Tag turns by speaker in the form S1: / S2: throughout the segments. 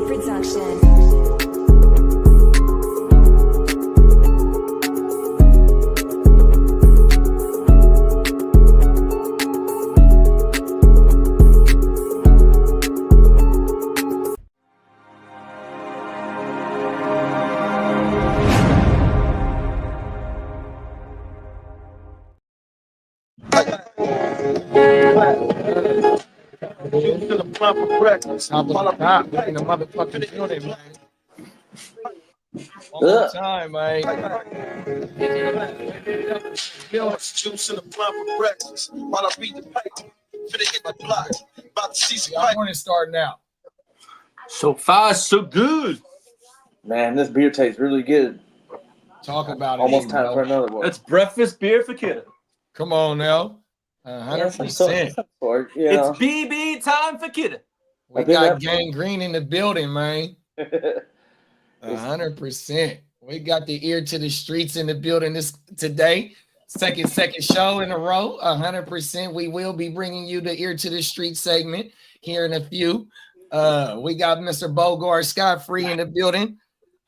S1: production.
S2: Juice to the blunt for breakfast. I'm in the motherfucking building, man. One more time, man. Juice in the blunt for breakfast. While I beat the pipe, finna hit the block. About to see some pipe. Morning starting out.
S3: So fast, so good.
S4: Man, this beer tastes really good.
S2: Talk about it.
S4: Almost time for another one.
S3: That's breakfast beer for kiddo.
S2: Come on now. 100%.
S3: It's BB time for kiddo.
S2: We got Gangrene in the building, man. 100%. We got the ear to the streets in the building today. Second show in a row. 100%. We will be bringing you the ear to the street segment here in a few. We got Mr. Bogart Scott Free in the building.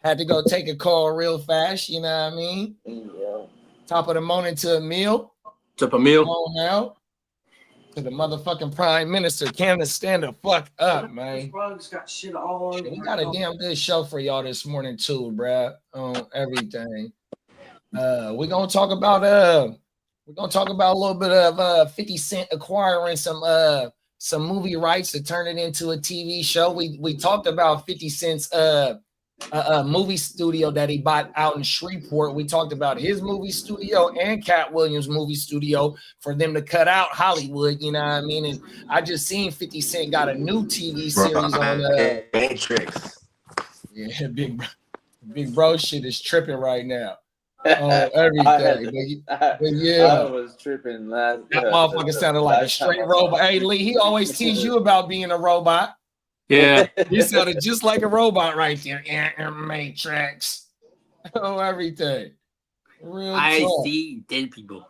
S2: Had to go take a call real fast. You know what I mean?
S4: Yeah.
S2: Top of the morning to Emil.
S3: Took a meal.
S2: Come on now. To the motherfucking Prime Minister. Can't stand the fuck up, man.
S3: Got shit all over.
S2: We got a damn good show for y'all this morning too, bruh. On everything. We're gonna talk about a little bit of 50 Cent acquiring some movie rights to turn it into a TV show. We talked about 50 Cent's movie studio that he bought out in Shreveport. We talked about his movie studio and Cat Williams' movie studio for them to cut out Hollywood, you know what I mean? And I just seen 50 Cent got a new TV series on
S3: Matrix.
S2: Yeah, big bro shit is tripping right now. Oh, everything. But yeah,
S4: I was tripping last.
S2: That motherfucker sounded like a straight robot. Hey, Lee, he always teased you about being a robot.
S3: Yeah.
S2: You sounded just like a robot right there. Matrix. Oh, everything. Real talk.
S3: see dead people.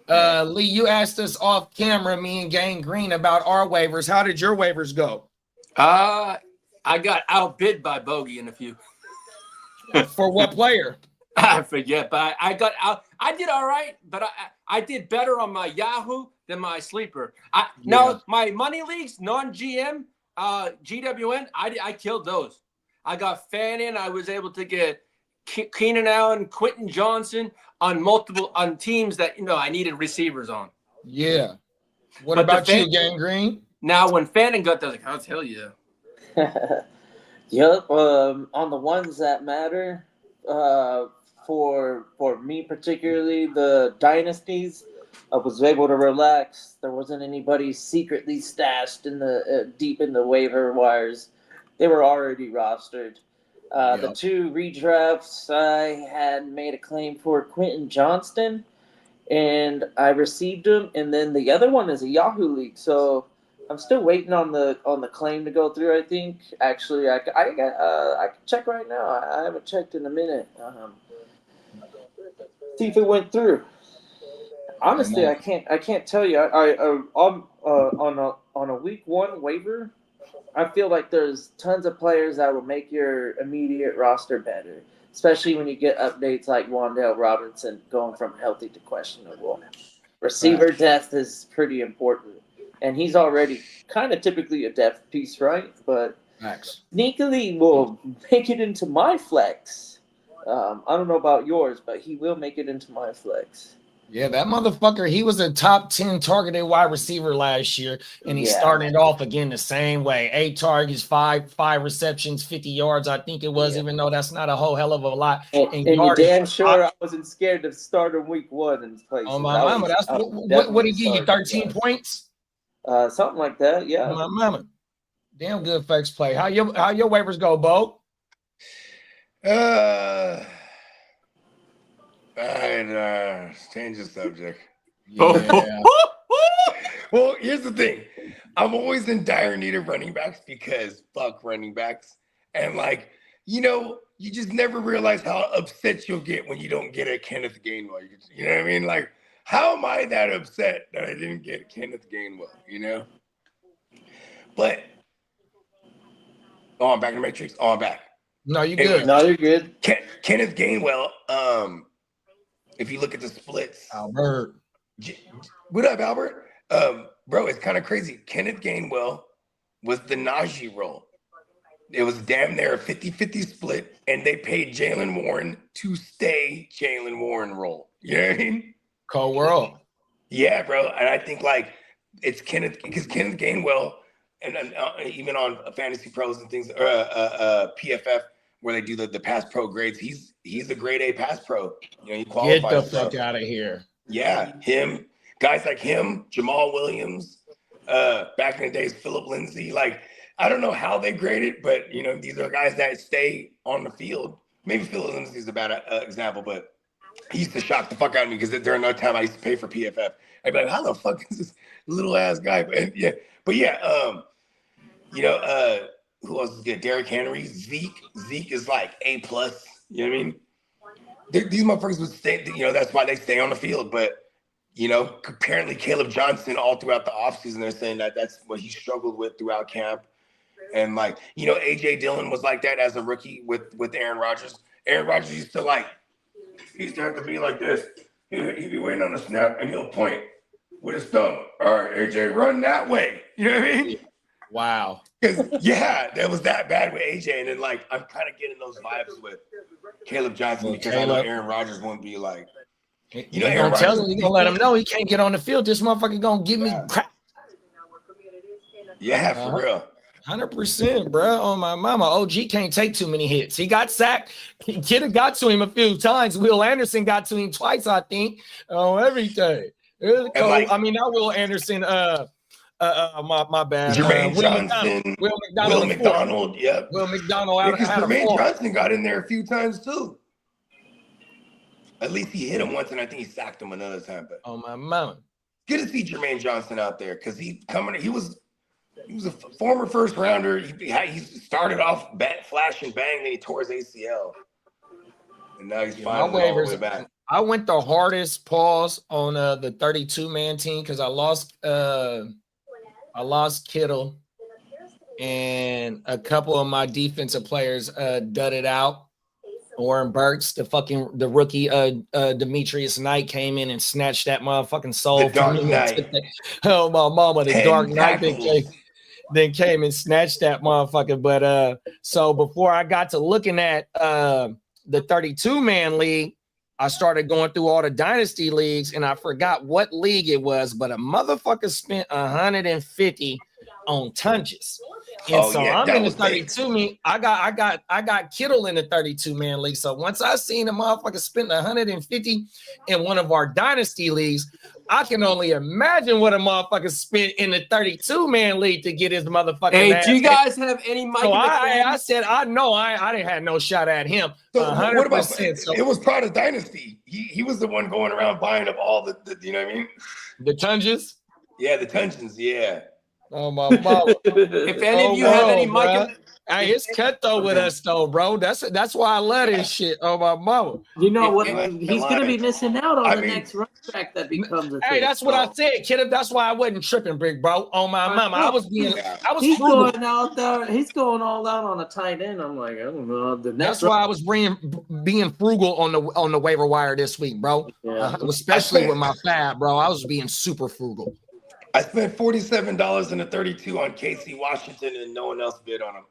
S2: Lee, you asked us off camera, me and Gangrene, about our waivers. How did your waivers go?
S3: I got outbid by Bogey in a few.
S2: For what player?
S3: I forget, but I got out. I did all right, but I did better on my Yahoo than my sleeper. Now my money leagues, non-GM, GWN, I killed those. I got Fannin. I was able to get Keenan Allen, Quentin Johnson on teams that I needed receivers on.
S2: Yeah. What about you, Gangrene?
S3: Now when Fannin got there, I was like, I'll tell you.
S4: Yep. On the ones that matter, for me particularly, the dynasties, I was able to relax. There wasn't anybody secretly stashed in the deep in the waiver wires. They were already rostered. The two redrafts, I had made a claim for Quentin Johnston, and I received him. And then the other one is a Yahoo league, so I'm still waiting on the claim to go through. I think actually I can check right now. I haven't checked in a minute. See if it went through. Honestly, I can't tell you. I'm on a week one waiver. I feel like there's tons of players that will make your immediate roster better, especially when you get updates like Wan'Dale Robinson going from healthy to questionable. Receiver depth is pretty important, and he's already kind of typically a depth piece, right? But sneakily will make it into my flex. I don't know about yours, but he will make it into my flex.
S2: Yeah, that motherfucker, he was a top 10 targeted wide receiver last year, and he started off again the same way. 8 targets, 5 receptions, 50 yards, I think it was, even though that's not a whole hell of a lot.
S4: And you're damn sure I wasn't scared to start him week one in place.
S2: Oh, my mama. That's what did he give you, 13 points?
S4: Something like that, yeah.
S2: Oh, my mama. Damn good flex play. How your waivers go, Bo?
S5: Change the subject.
S2: Yeah.
S5: Well, here's the thing. I'm always in dire need of running backs because fuck running backs. And you just never realize how upset you'll get when you don't get a Kenneth Gainwell. You know what I mean? Like, how am I that upset that I didn't get Kenneth Gainwell, But Oh, I'm back in the Matrix. Oh, I'm back.
S2: No, you
S5: Anyway,
S2: good.
S4: No, you're good.
S5: Kenneth Gainwell, if you look at the splits.
S2: Albert.
S5: What up, Albert? Bro, it's kind of crazy. Kenneth Gainwell was the Najee role. It was damn near a 50-50 split, and they paid Jalen Warren to stay Jalen Warren role. You know what I mean?
S2: Cold world.
S5: Yeah, bro. And I think like it's Kenneth, because Kenneth Gainwell, and even on Fantasy Pros and things, PFF, where they do the pass pro grades, he's a grade A pass pro. You know, he qualifies.
S2: Get the fuck out of here.
S5: Yeah, him, guys like him, Jamal Williams, back in the days, Philip Lindsay. Like, I don't know how they grade it, but you know, these are guys that stay on the field. Maybe Philip Lindsay is a bad example, but he used to shock the fuck out of me because during that time I used to pay for PFF. I'd be like, how the fuck is this little ass guy? But yeah, you know, who else is good? Derrick Henry, Zeke is like A+. You know what I mean? These motherfuckers would stay. You know, that's why they stay on the field. But you know, apparently Caleb Johnson, all throughout the offseason, they're saying that that's what he struggled with throughout camp. And like, you know, AJ Dillon was like that as a rookie with Aaron Rodgers. Aaron Rodgers used to have to be like this. He'd be waiting on the snap and he'll point with his thumb. All right, AJ, run that way. You know what I mean?
S2: Wow.
S5: Because yeah, that was that bad with AJ. And then like, I'm kind of getting those vibes with Caleb Johnson because I know Aaron Rodgers won't be like, you know,
S2: Aaron Rodgers, you gonna let him know he can't get on the field. This motherfucker gonna give me crap.
S5: Yeah, for real.
S2: 100%, bro. On my mama, OG can't take too many hits. He got sacked. Kid got to him a few times. Will Anderson got to him twice, I think. Oh, everything. Like, I mean, not Will Anderson. My bad.
S5: Jermaine Johnson. Will McDonald. Yep.
S2: Will McDonald.
S5: Jermaine Johnson got in there a few times too. At least he hit him once, and I think he sacked him another time. But
S2: on my mama,
S5: good to see Jermaine Johnson out there because he was a former first rounder. He started off flash and bang, then he tore his ACL, and now he's finally all the way back.
S2: I went the hardest pause on the 32-man team because I lost Kittle, and a couple of my defensive players dudded out. Warren Burks, the rookie, Demetrius Knight came in and snatched that motherfucking soul from me. Oh my mama, the Dark Knight then came and snatched that motherfucker. But so before I got to looking at the 32-man league, I started going through all the dynasty leagues, and I forgot what league it was, but a motherfucker spent $150 on Tunges. And I'm in the 32-man. I got Kittle in the 32-man league. So once I seen a motherfucker spend $150 in one of our dynasty leagues, I can only imagine what a motherfucker spent in the 32-man league to get his motherfucking ass.
S3: Do you guys have any Mike?
S2: So I said, I know I didn't have no shot at him.
S5: So 100%. What about, it was part of dynasty. He was the one going around buying up all the you know what I mean?
S2: The Tunges?
S5: Yeah, the Tunges, yeah.
S2: Oh my mama.
S3: If any of you have any Mike,
S2: hey, it's Keto with us though, bro. That's why I love this shit. Oh my mama.
S1: You know what? He's gonna be missing out on the next running back that becomes a
S2: hey, that's what I said, kid. That's why I wasn't tripping, big bro. On my mama. I was
S1: he's frugal. Going out there, he's going all out on a tight end. I'm like, I don't know.
S2: That's why I was being frugal on the waiver wire this week, bro.
S1: Yeah.
S2: Especially with my fab, bro. I was being super frugal.
S5: I spent $47 in the 32 on Casey Washington, and no one else bid on him.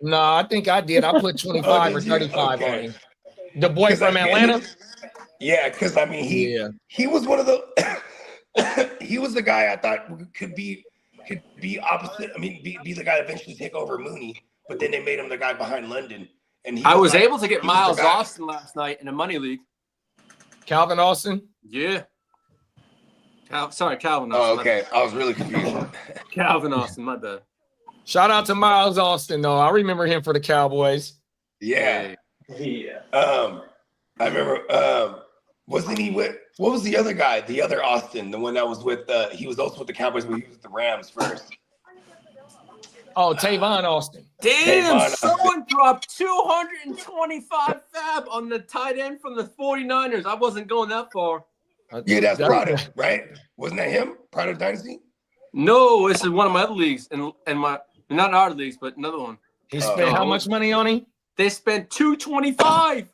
S2: No, I think I did. I put 25 or 35 on him. The boy from Atlanta?
S5: Yeah, because I mean he was one of the he was the guy I thought could be opposite. I mean, be the guy that eventually take over Mooney, but then they made him the guy behind London. And
S3: I was able to get Miles Austin last night in a money league.
S2: Calvin Austin?
S3: Yeah. Calvin Austin.
S5: Oh, okay. I was really confused.
S3: Calvin Austin, my bad.
S2: Shout out to Miles Austin, though. I remember him for the Cowboys.
S5: Yeah. I remember. Wasn't he with? What was the other guy? The other Austin, the one that was with. He was also with the Cowboys, but he was with the Rams first.
S2: Oh, Tavon Austin.
S3: Damn, someone dropped 225 fab on the tight end from the 49ers. I wasn't going that far.
S5: Yeah, that's Product, right? Wasn't that him? Product Dynasty?
S3: No, this is one of my other leagues, and my not our leagues, but another one.
S2: He spent how much money on him?
S3: They spent $225.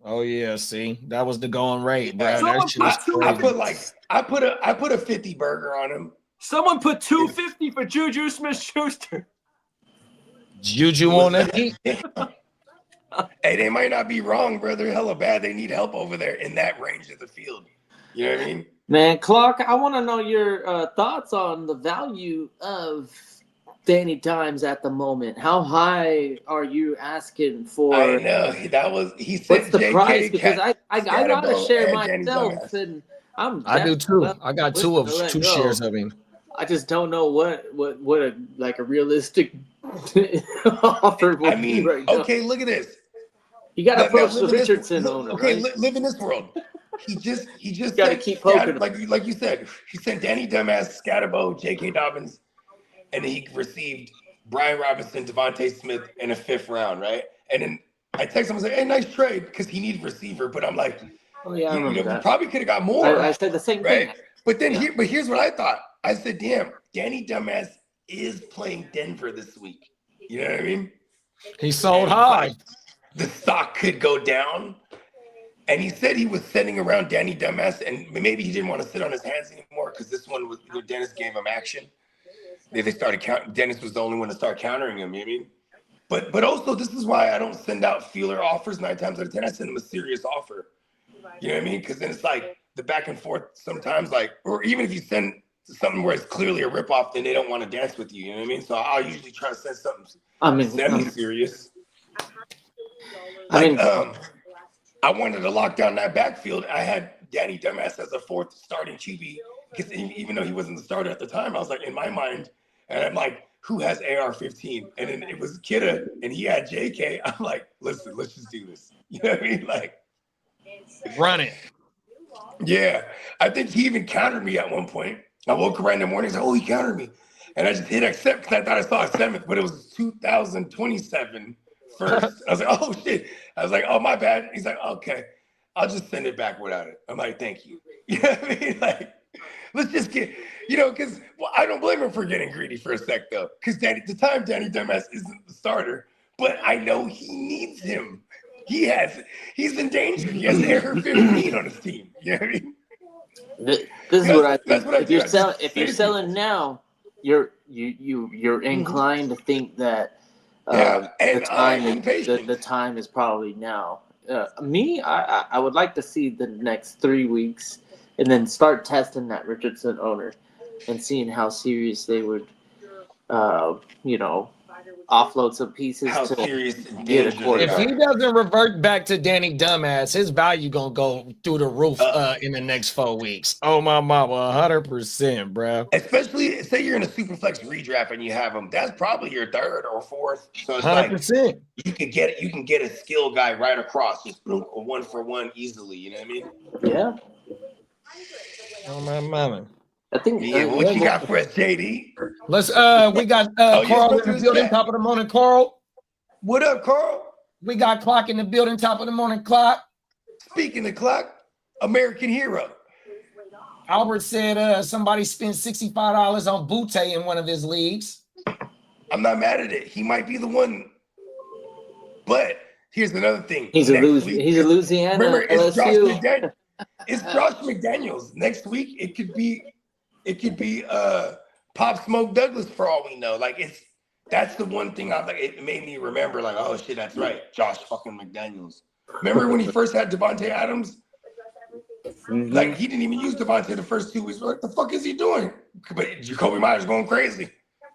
S2: Oh yeah, see, that was the going rate, bro.
S3: Someone
S2: That shit was crazy.
S5: I put a 50 burger on him.
S3: Someone put $250 for Juju Smith-Schuster.
S2: Juju on that heat.
S5: Hey, they might not be wrong, bro. They're hella bad. They need help over there in that range of the field. You know what I mean?
S4: Man, Clark, I want to know your thoughts on the value of Danny Dimes at the moment. How high are you asking for?
S5: I know he said.
S4: What's the price? Because I gotta share myself, and
S2: I do too. I got two shares of him.
S4: I just don't know what a realistic offer would be right now.
S5: Okay, look at this.
S4: You got to approach the Richardson owner.
S5: Okay,
S4: right?
S5: live in this world. He just
S4: got to keep poking.
S5: Like you said, he sent Danny Dumbass, Scatterbo, J.K. Dobbins, and then he received Brian Robinson, Devontae Smith in a 5th round, right? And then I text him and say, "Hey, nice trade," because he needed receiver. But I'm like,
S4: oh yeah, I remember that.
S5: We probably could have got more.
S4: I said the same thing.
S5: But then here's what I thought. I said, "Damn, Danny Dumbass is playing Denver this week." You know what I mean?
S2: He sold high.
S5: The stock could go down. And he said he was sitting around Danny Dumbass, and maybe he didn't want to sit on his hands anymore because this one was Dennis gave him action. They started counting. Dennis was the only one to start countering him. You know what I mean? But also, this is why I don't send out feeler offers 9 times out of 10. I send them a serious offer. You know what I mean? Because then it's like the back and forth sometimes, like, or even if you send something where it's clearly a ripoff, then they don't want to dance with you. You know what I mean? So I'll usually try to send something semi-serious. I wanted to lock down that backfield. I had Danny Dumbass as a 4th starting QB because even though he wasn't the starter at the time, I was like, in my mind, and I'm like, who has AR-15? And then it was Kidda, and he had JK. I'm like, listen, let's just do this. You know what I mean? Like,
S2: run it.
S5: Yeah. I think he even countered me at one point. I woke up right in the morning and said, oh, he countered me. And I just hit accept because I thought I saw a 7th, but it was 2027 first. I was like, oh, shit. I was like, oh, my bad. He's like, okay, I'll just send it back without it. I'm like, thank you. You know what I mean? Like, let's just get, because I don't blame him for getting greedy for a sec, though. Because at the time, Danny Dumbass isn't the starter, but I know he needs him. He's in danger. He has AR-15 on his team. You know what I mean?
S4: This is what I think. If you're selling now, you're inclined to think that the time is probably now. I would like to see the next 3 weeks and then start testing that Richardson owner and seeing how serious they would, offload some pieces to get a quarterback.
S2: If he doesn't revert back to Danny Dumbass, his value gonna go through the roof in the next 4 weeks. Oh my mama, 100%, bro.
S5: Especially say you're in a superflex redraft and you have him. That's probably your 3rd or 4th. So it's
S2: 100%.
S5: Like you can get a skill guy right across, just a 1-for-1 easily. You know what I mean?
S4: Yeah.
S2: Oh my mama.
S4: I think.
S5: What you got for us, JD?
S2: Let's. We got Carl in the building. Top of the morning, Carl.
S5: What up, Carl?
S2: We got Clock in the building. Top of the morning, Clock.
S5: Speaking of Clock, American hero.
S2: Albert said somebody spent $65 on Butte in one of his leagues.
S5: I'm not mad at it. He might be the one. But here's another thing.
S4: He's a Louisiana.
S5: Remember, it's Josh
S4: LSU.
S5: McDaniels. It's Josh McDaniels. Next week, it could be Pop Smoke Douglas for all we know. Like that's the one thing it made me remember, like, oh shit, that's right. Josh fucking McDaniels. Remember when he first had Devontae Adams? Mm-hmm. Like he didn't even use Devontae the first 2 weeks. We're like, the fuck is he doing? But Jacoby Myers going crazy.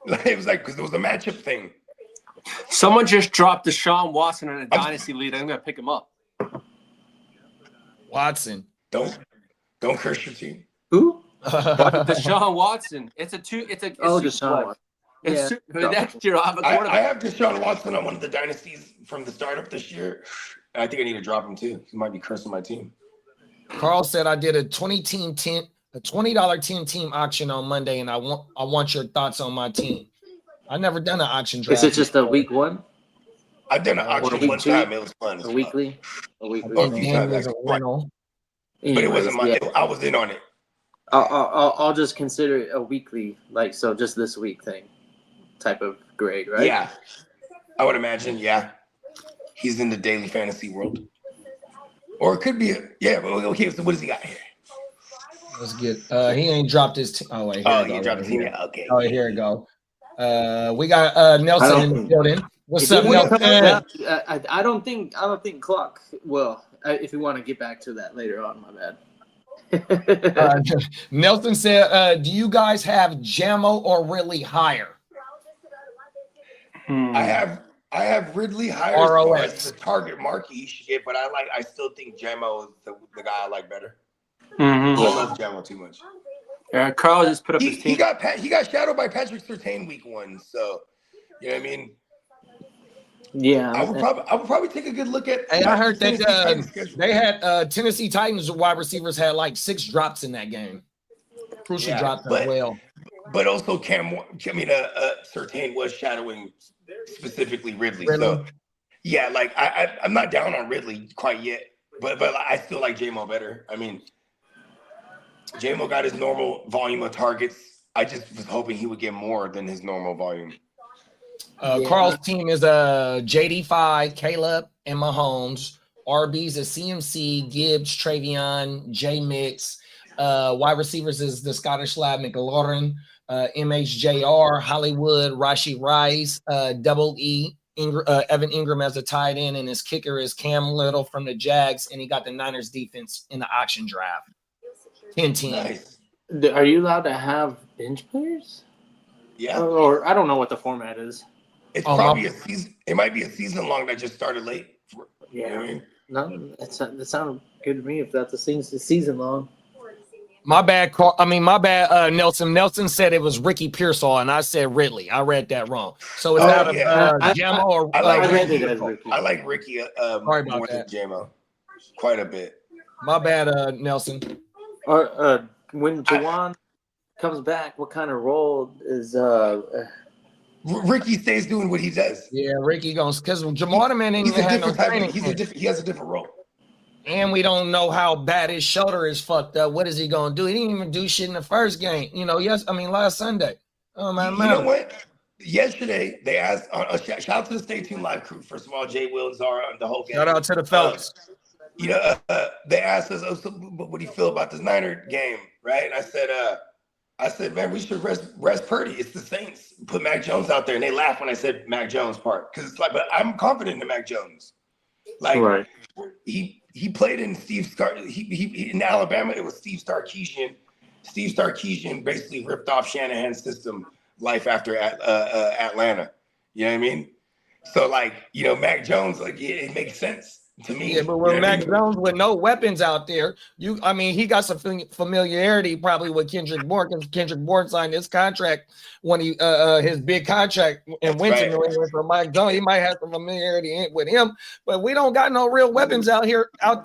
S5: Like, it was like because it was a matchup thing.
S3: Someone just dropped Deshaun Watson in a dynasty lead. I'm gonna pick him up.
S2: Watson.
S5: Don't curse your team.
S4: Who?
S3: Deshaun Watson. It's Deshaun Watson. Next year, I'll have a quarterback.
S5: I have Deshaun Watson on one of the dynasties from the startup this year. I think I need to drop him too. He might be cursing my team.
S2: Carl said I did a $20 10-team auction on Monday, and I want your thoughts on my team. I never done an auction draft.
S4: Is it just a week one?
S5: I've done an auction one time. It was fun.
S4: A weekly.
S5: But it wasn't my. I was in on it.
S4: I'll just consider it a weekly, just this week thing, type of grade, right?
S5: Yeah. I would imagine, yeah. He's in the daily fantasy world. Or it could be, okay, so what does he got here?
S2: Let's get, he ain't dropped his, oh, wait, here
S5: Oh,
S2: we go.
S5: he dropped his team. Okay.
S2: Oh, here we go. We got Nelson in the building. What's up, Nelson?
S4: I don't think Clock. Well, if you want to get back to that later on, my bad.
S2: Nelson said, "Do you guys have Jamo or Ridley higher?"
S5: I have Ridley higher as far as the target market he should get, but I still think Jamo is the guy I like better. I love Jamo too much.
S3: Yeah, Carl just put up his team.
S5: He got shadowed by Patrick Surtain week 1, so you know what I mean.
S4: Yeah,
S5: I would probably take a good look at.
S2: Hey, I heard that they had Tennessee Titans wide receivers had like 6 drops in that game. Crucial drops as well.
S5: But also Surtain was shadowing specifically Ridley. So yeah, like I'm not down on Ridley quite yet, but I still like Jamo better. I mean, Jamo got his normal volume of targets. I just was hoping he would get more than his normal volume.
S2: Carl's team is JD5, Caleb, and Mahomes. RBs is CMC, Gibbs, Travion, J Mix. Wide receivers is the Scottish lad McLaurin, MHJR, Hollywood, Rashi Rice, Double E, Evan Ingram as a tight end, and his kicker is Cam Little from the Jags, and he got the Niners defense in the auction draft. 10-10.
S5: Nice.
S4: Are you allowed to have bench players?
S5: Yeah.
S4: Or I don't know what the format is.
S5: It's probably a season. It might be a season long that just started late.
S4: Yeah.
S5: You know what I mean?
S4: No, that sounded good to me if that's a season long.
S2: My bad, Nelson. Nelson said it was Ricky Pearsall, and I said Ridley. I read that wrong. So it's out of Jamo or
S5: I like
S4: Ricky.
S5: more than Jamo quite a bit.
S2: My bad, Nelson.
S4: When Jawan comes back, what kind of role is
S5: Ricky stays doing what he does.
S2: Yeah, Ricky goes because Jamarman ain't
S5: He's a
S2: had no
S5: different type.
S2: training.
S5: He has a different role.
S2: And we don't know how bad his shoulder is fucked up. What is he gonna do? He didn't even do shit in the first game. Last Sunday. Oh man,
S5: you know what? Yesterday they asked. Shout out to the Stay Tuned Live crew. First of all, Jay, Will, Zara, and the whole game.
S2: Shout out to the fellas.
S5: They asked us, so what do you feel about this Niner game, right? And I said, man, we should rest Purdy. It's the Saints. Put Mac Jones out there, and they laughed when I said Mac Jones part because it's like, but I'm confident in Mac Jones. Like, right. He played in he in Alabama. It was Steve Sarkisian. Steve Sarkisian basically ripped off Shanahan's system life after Atlanta. You know what I mean? So Mac Jones, it makes sense to me.
S2: Yeah, but when Mac Jones with no weapons out there, he got some familiarity probably with Kendrick Bourne because Kendrick Bourne signed his contract when he his big contract and went to New England. So Mike Jones, he might have some familiarity with him, but we don't got no real weapons out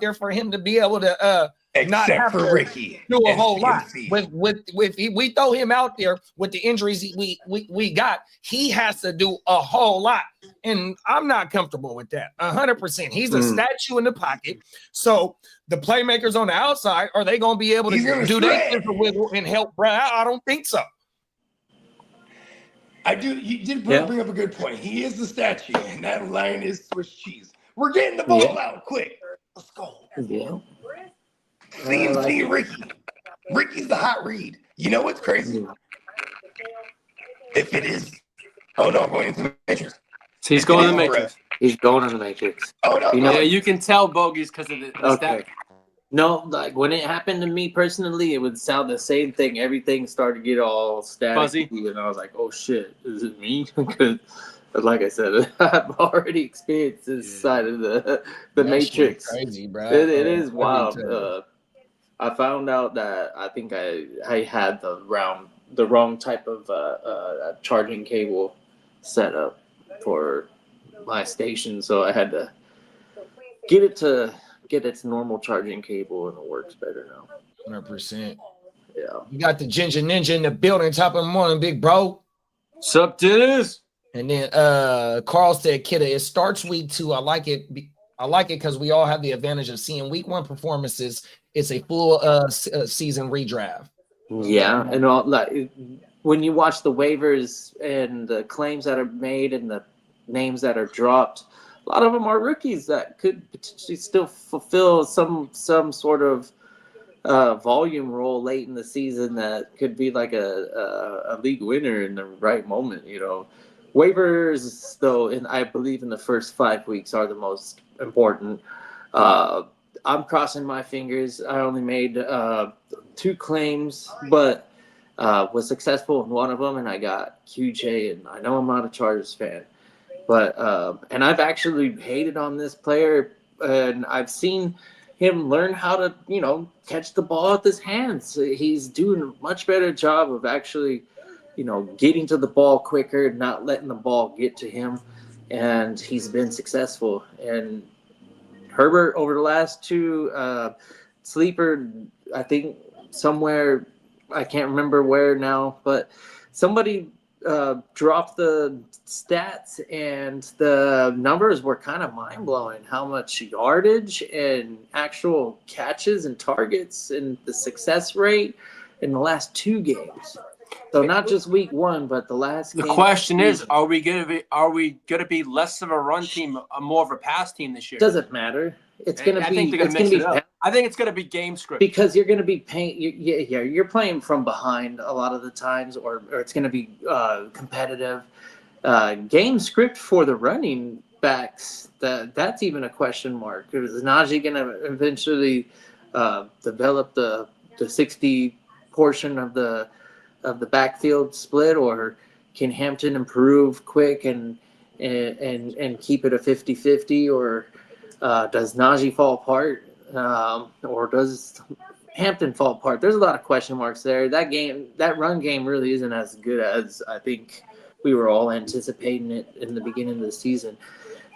S2: there for him to be able to not have
S5: for
S2: to
S5: Ricky
S2: do a whole lot. With we throw him out there with the injuries we got, he has to do a whole lot. And I'm not comfortable with that. 100%. He's a statue in the pocket. So the playmakers on the outside, are they going to be able to do that and help Brad? I don't think so.
S5: I do. You did bring up a good point. He is the statue, and that line is Swiss cheese. We're getting the ball out quick. Let's go.
S4: Yeah.
S5: CMC Ricky. Ricky's the hot read. You know what's crazy? If it is, I'm going into the Matrix.
S3: He's going in the Matrix.
S4: He's going in the Matrix.
S5: Oh no!
S3: Yeah, you can tell bogeys because of the stack.
S4: No, like when it happened to me personally, it would sound the same thing. Everything started to get all static,
S3: fuzzy,
S4: and I was like, "Oh shit, is it me?" Because, like I said, I've already experienced this side of the Matrix.
S2: Crazy, bro.
S4: It is wild. I found out that I think I had the wrong type of charging cable set up for my station, so I had to get its normal charging cable, and it works better now.
S2: 100%.
S4: Yeah.
S2: You got the Ginger Ninja in the building, top of the morning, big bro.
S3: Sup, Dennis?
S2: And then Carl said, "Kidda, it starts week 2. I like it because we all have the advantage of seeing week 1 performances. It's a full season redraft."
S4: Yeah, and all when you watch the waivers and the claims that are made and the names that are dropped, a lot of them are rookies that could potentially still fulfill some sort of volume role late in the season that could be like a league winner in the right moment. Waivers, though, I believe in the first 5 weeks are the most important. I'm crossing my fingers. I only made 2 claims, but was successful in one of them, and I got QJ. And I know I'm not a Chargers fan, but and I've actually hated on this player, and I've seen him learn how to, catch the ball with his hands. He's doing a much better job of actually, getting to the ball quicker, not letting the ball get to him, and he's been successful. And Herbert over the last 2 sleeper, I think somewhere, I can't remember where now, but somebody dropped the stats and the numbers were kind of mind-blowing. How much yardage and actual catches and targets and the success rate in the last 2 games. So not just week 1, but the last game.
S3: The question is, are we gonna be less of a run team, more of a pass team this year?
S4: Doesn't matter. It's gonna be.
S3: I think they're gonna mix it up. I think it's gonna be game script
S4: because you're gonna be paying. You're playing from behind a lot of the times, or it's gonna be competitive. Game script for the running backs. That's even a question mark. Is Najee gonna eventually develop the 60 portion of the backfield split, or can Hampton improve quick and keep it a 50-50, or does Najee fall apart, or does Hampton fall apart? There's a lot of question marks there. That run game really isn't as good as I think we were all anticipating it in the beginning of the season.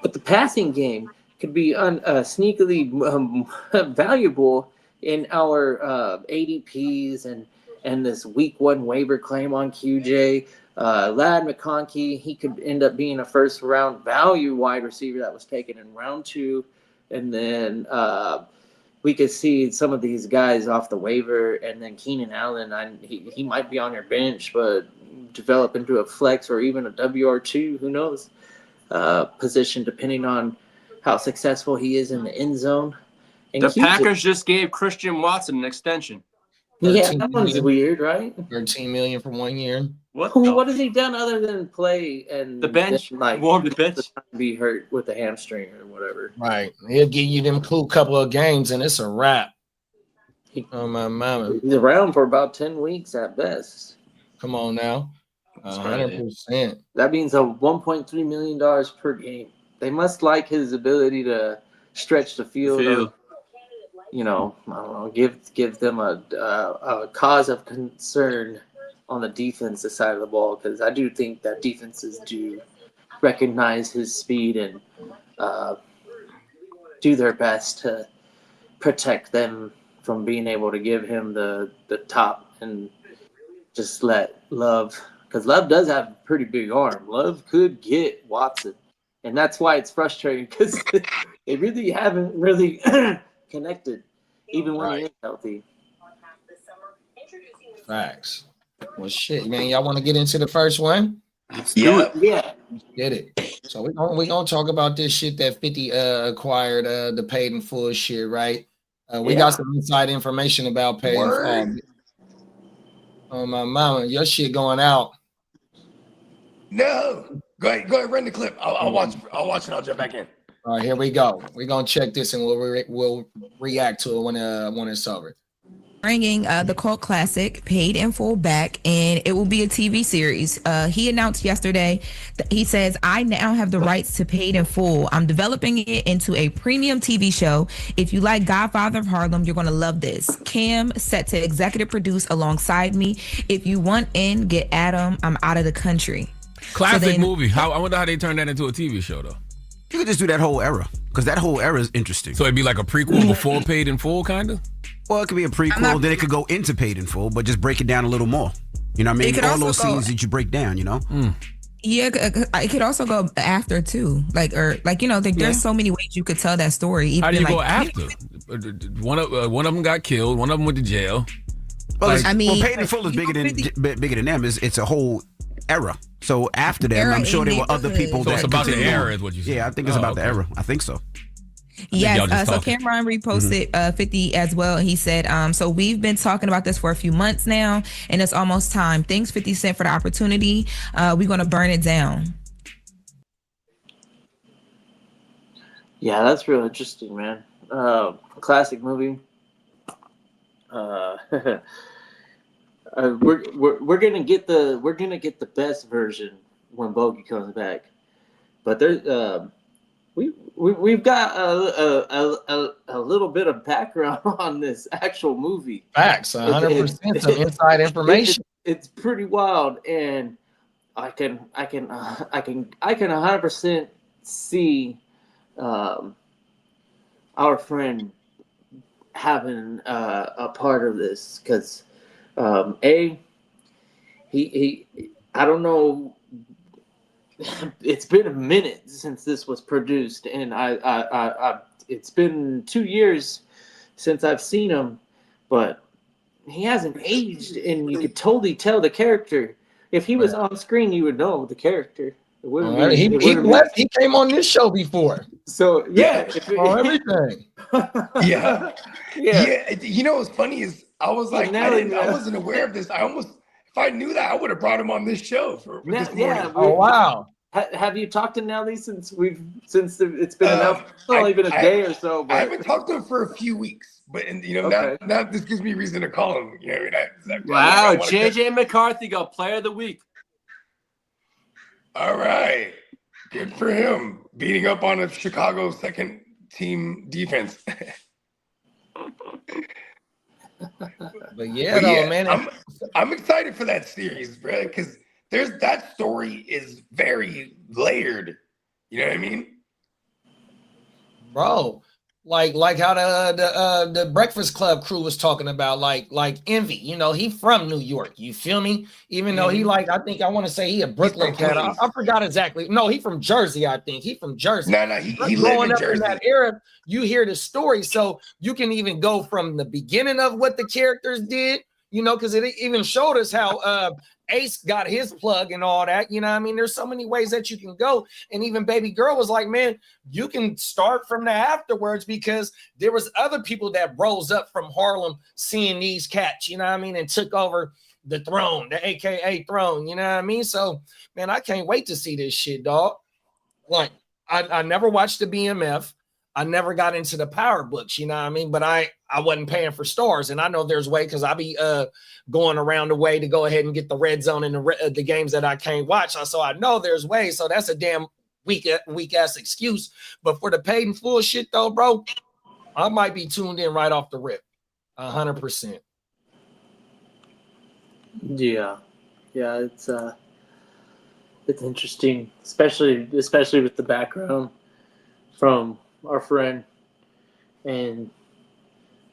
S4: But the passing game could be sneakily valuable in our ADPs and this week 1 waiver claim on QJ. Ladd McConkey, he could end up being a first-round value wide receiver that was taken in round 2. And then we could see some of these guys off the waiver. And then Keenan Allen, he might be on your bench, but develop into a flex or even a WR2, who knows, position, depending on how successful he is in the end zone. And
S3: the Packers just gave Christian Watson an extension.
S4: Yeah, that one's weird, right?
S2: $13 million for 1 year.
S4: What has he done other than play and
S3: the bench?
S4: Warm the bench, be hurt with the hamstring or whatever.
S2: Right, he'll give you them cool couple of games, and it's a wrap. Oh my mama,
S4: he's around for about 10 weeks at best.
S2: Come on now, 100%.
S4: That means $1.3 million per game. They must like his ability to stretch the field. Or, I don't know, give them a cause of concern on the defensive side of the ball, because I do think that defenses do recognize his speed and do their best to protect them from being able to give him the top and just let Love, because Love does have a pretty big arm. Love could get Watson, and that's why it's frustrating, because they really haven't really connected, even when he is healthy.
S2: Facts. Well, shit, man. Y'all want to get into the first one?
S5: Yeah.
S2: Get it. So we're gonna talk about this shit that 50 acquired, the paid in full shit, right? We got some inside information about paid in full. Oh my mama, your shit going out.
S5: No. Go ahead, run the clip. I'll watch it. I'll jump back in.
S2: All right, here we go. We're gonna check this and we'll react to it when it's over.
S6: Bringing the cult classic Paid in Full back, and it will be a TV series. He announced yesterday that he says, I now have the rights to Paid in Full. I'm developing it into a premium TV show. If you like Godfather of Harlem, you're going to love this. Cam set to executive produce alongside me. If you want in, get Adam. I'm out of the country.
S7: Classic movie. I wonder how they turned that into a TV show, though.
S8: You could just do that whole era, because that whole era is interesting.
S7: So it'd be like a prequel before Paid in Full, kind of?
S8: Well, it could be a prequel, then it could go into Paid in Full, but just break it down a little more. You know what I mean? All those scenes that you break down, you know?
S6: Yeah, it could also go after, too. There's so many ways you could tell that story.
S7: How do you go after? One of them got killed. One of them went to jail.
S8: Well, Paid in Full is bigger than them. It's a whole era. So after them,
S6: Era
S8: I'm sure
S6: in
S8: there were other
S6: neighborhood.
S8: people
S7: So
S8: that
S7: it's about the
S8: continued on.
S7: era, is what you said.
S8: Yeah, I think it's about the era. I think so.
S6: Yes,
S7: y'all just
S6: so
S7: talking.
S6: Cameron reposted 50 as well. He said, so we've been talking about this for a few months now, and it's almost time. Thanks, 50 Cent, for the opportunity. We're going to burn it down.
S4: Yeah, that's real interesting, man. Classic movie. We're gonna get the best version when Bogey comes back, but there's we've got a little bit of background on this actual movie.
S2: Facts, 100%. Some inside information.
S4: It's pretty wild, and I can 100% see our friend having a part of this, because he I don't know, it's been a minute since this was produced, and I it's been 2 years since I've seen him, but he hasn't aged, and you could totally tell the character. If he was on screen, you would know the character.
S2: He came on this show before.
S4: So yeah,
S2: everything.
S5: Yeah. You know what's funny is I was like, I wasn't aware of this. If I knew that, I would have brought him on this show for this morning.
S2: Oh wow.
S4: Have you talked to Nelly since it's been enough? It's only been a day or so. But
S5: I haven't talked to him for a few weeks, but now this gives me reason to call him. You know what I mean?
S3: Wow, JJ McCarthy got Player of the Week.
S5: All right, good for him, beating up on a Chicago second team defense.
S2: But man,
S5: I'm excited for that series, bro, because that story is very layered. You know what I mean,
S2: bro? Like how the Breakfast Club crew was talking about, like Envy. You know, he from New York. You feel me? Even though he I want to say he a Brooklyn cat. I forgot exactly. No, he from Jersey. I think he from Jersey.
S5: No, he growing up in
S2: that era. You hear the story, so you can even go from the beginning of what the characters did. You know, because it even showed us how Ace got his plug and all that. You know what I mean? There's so many ways that you can go. And even Baby Girl was like, man, you can start from the afterwards, because there was other people that rose up from Harlem seeing these cats, you know what I mean, and took over the throne, the AKA throne, you know what I mean? So, man, I can't wait to see this shit, dog. Like, I never watched the BMF. I never got into the power books, you know what I mean? But I wasn't paying for stars, and I know there's way, because I be going around the way to go ahead and get the red zone and the games that I can't watch. So I know there's ways. So that's a damn weak ass excuse. But for the paid in full shit though, bro, I might be tuned in right off the rip, 100%.
S4: Yeah, it's interesting, especially with the background from our friend, and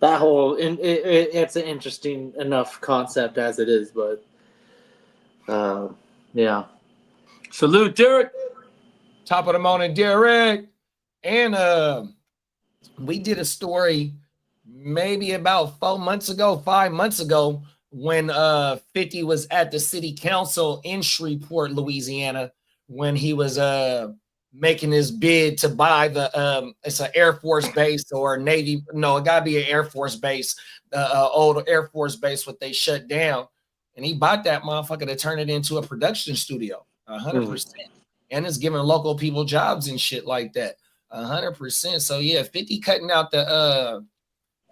S4: that whole it's an interesting enough concept as it is, but yeah.
S3: Salute, Derek.
S2: Top of the morning, Derek. And we did a story maybe about 5 months ago, when 50 was at the city council in Shreveport, Louisiana, when he was making his bid to buy it's an Air Force base or Navy. No, it gotta be an Air Force base, old Air Force base, what they shut down. And he bought that motherfucker to turn it into a production studio, 100%. And it's giving local people jobs and shit like that, 100%. So yeah, 50 cutting out the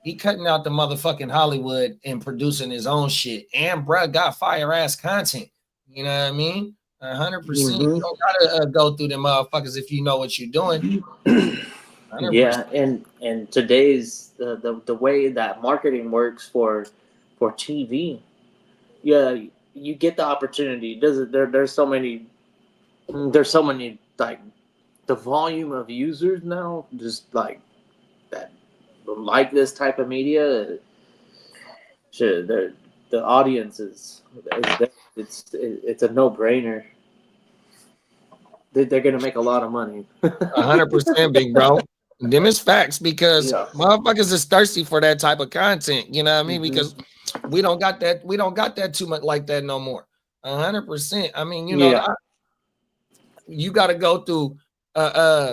S2: motherfucking Hollywood and producing his own shit. And bruh got fire ass content. You know what I mean? 100%. You don't gotta go through them motherfuckers if you know what you're doing. 100%.
S4: Yeah, and today's the way that marketing works for TV. Yeah, you get the opportunity. There's so many like the volume of users now, just like that, like this type of media. Sure, the audience is it's a no-brainer. They're gonna make a lot of money.
S2: 100%, big bro. Them is facts, because motherfuckers is thirsty for that type of content. You know what I mean? Because we don't got that too much like that no more. 100%. I mean, you know, you got to go through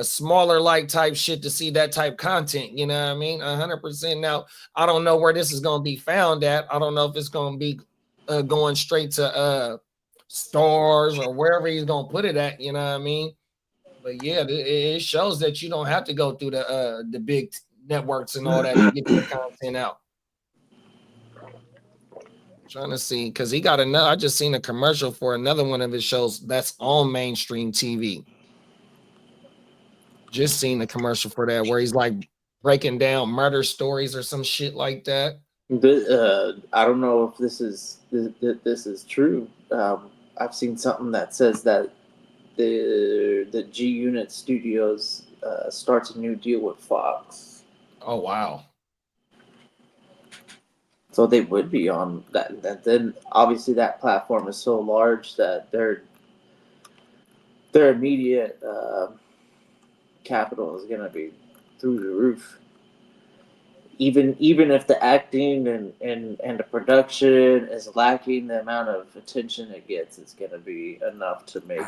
S2: smaller like type shit to see that type content. You know what I mean? 100%. Now, I don't know where this is going to be found at. I don't know if it's going to be going straight to stars or wherever he's going to put it at. You know what I mean? But yeah, it shows that you don't have to go through the big networks and all that to get your content out. Trying to see, because he got another. I just seen a commercial for another one of his shows that's on mainstream TV. Just seen the commercial for that where he's like breaking down murder stories or some shit like that.
S4: I don't know if this is true. I've seen something that says that the G Unit Studios starts a new deal with Fox.
S2: Oh wow!
S4: So they would be on that. Then obviously that platform is so large that their immediate capital is gonna be through the roof. Even if the acting and the production is lacking the amount of attention it gets, it's gonna be enough to make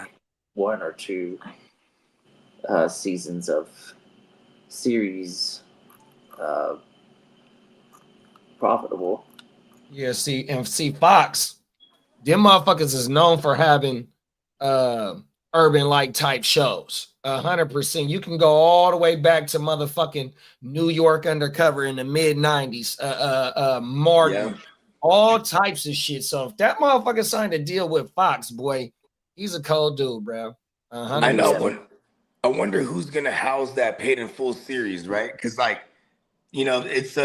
S4: 1 or 2 seasons of series profitable.
S2: Yeah, see Fox, them motherfuckers is known for having urban like type shows. 100%. You can go all the way back to motherfucking New York Undercover in the mid 90s. Martin, all types of shit. So if that motherfucker signed a deal with Fox, boy, he's a cold dude, bro. 100%.
S5: I know. I wonder who's gonna house that paid in full series, right? Because like, you know, it's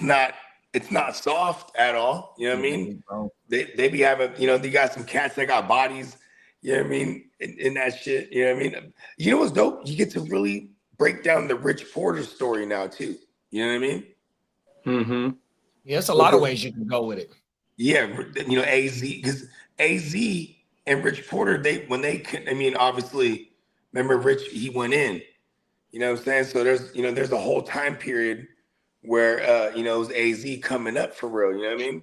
S5: not soft at all. You know what I mean? They be having, you know, they got some cats that got bodies. You know what I mean? In that shit. You know what I mean? You know what's dope? You get to really break down the Rich Porter story now too. You know what I mean?
S2: Mm-hmm. Yeah, it's a lot of ways you can go with it.
S5: Yeah, you know, AZ, because AZ and Rich Porter, obviously, remember Rich, he went in. You know what I'm saying? So there's a whole time period where it was AZ coming up for real, you know what I mean?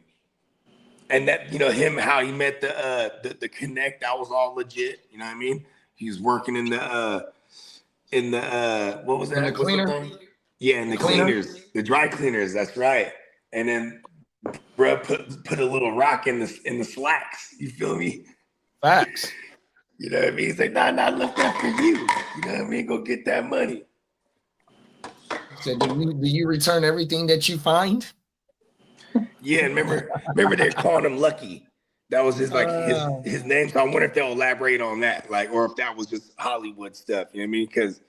S5: And that, you know, him, how he met the connect, that was all legit, you know what I mean? He was working in the what was that?
S2: In the cleaner?
S5: Yeah, in the cleaners, the dry cleaners, that's right. And then bruh put a little rock in the slacks, you feel me?
S2: Facts.
S5: You know what I mean? He's like, nah, look after you. You know what I mean? Go get that money.
S2: So do you return everything that you find?
S5: Yeah, remember they're calling him Lucky. That was his name. So I wonder if they'll elaborate on that, like, or if that was just Hollywood stuff. You know what I mean? Because,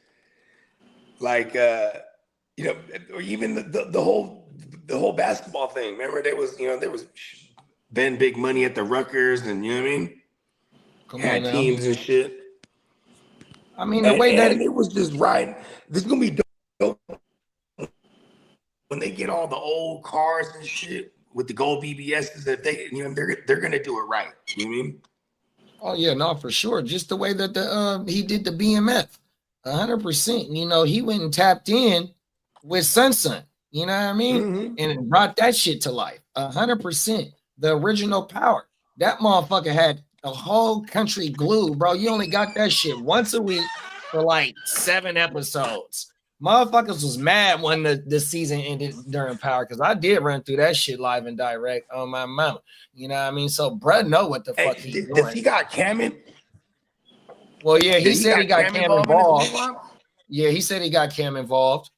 S5: like, you know, or even the whole basketball thing. Remember there was Ben Big Money at the Rutgers, and you know what I mean? Had teams and shit.
S2: I mean, the way that
S5: it was just riding. This is gonna be dope when they get all the old cars and shit with the gold BBSs. That they're gonna do it right. You know what I mean?
S2: Oh yeah, no, for sure. Just the way that he did the BMF, 100%. You know, he went and tapped in with Sun. You know what I mean? Mm-hmm. And brought that shit to life. 100%. The original power. That motherfucker had the whole country glued, bro. You only got that shit once a week for like 7 episodes. Motherfuckers was mad when the season ended during Power, because I did run through that shit live and direct on my mama. You know what I mean? So bruh know what the fuck he's doing.
S5: Does he got Cam in?
S2: Well, yeah, he said he got Cam involved. Yeah, he said he got Cam involved.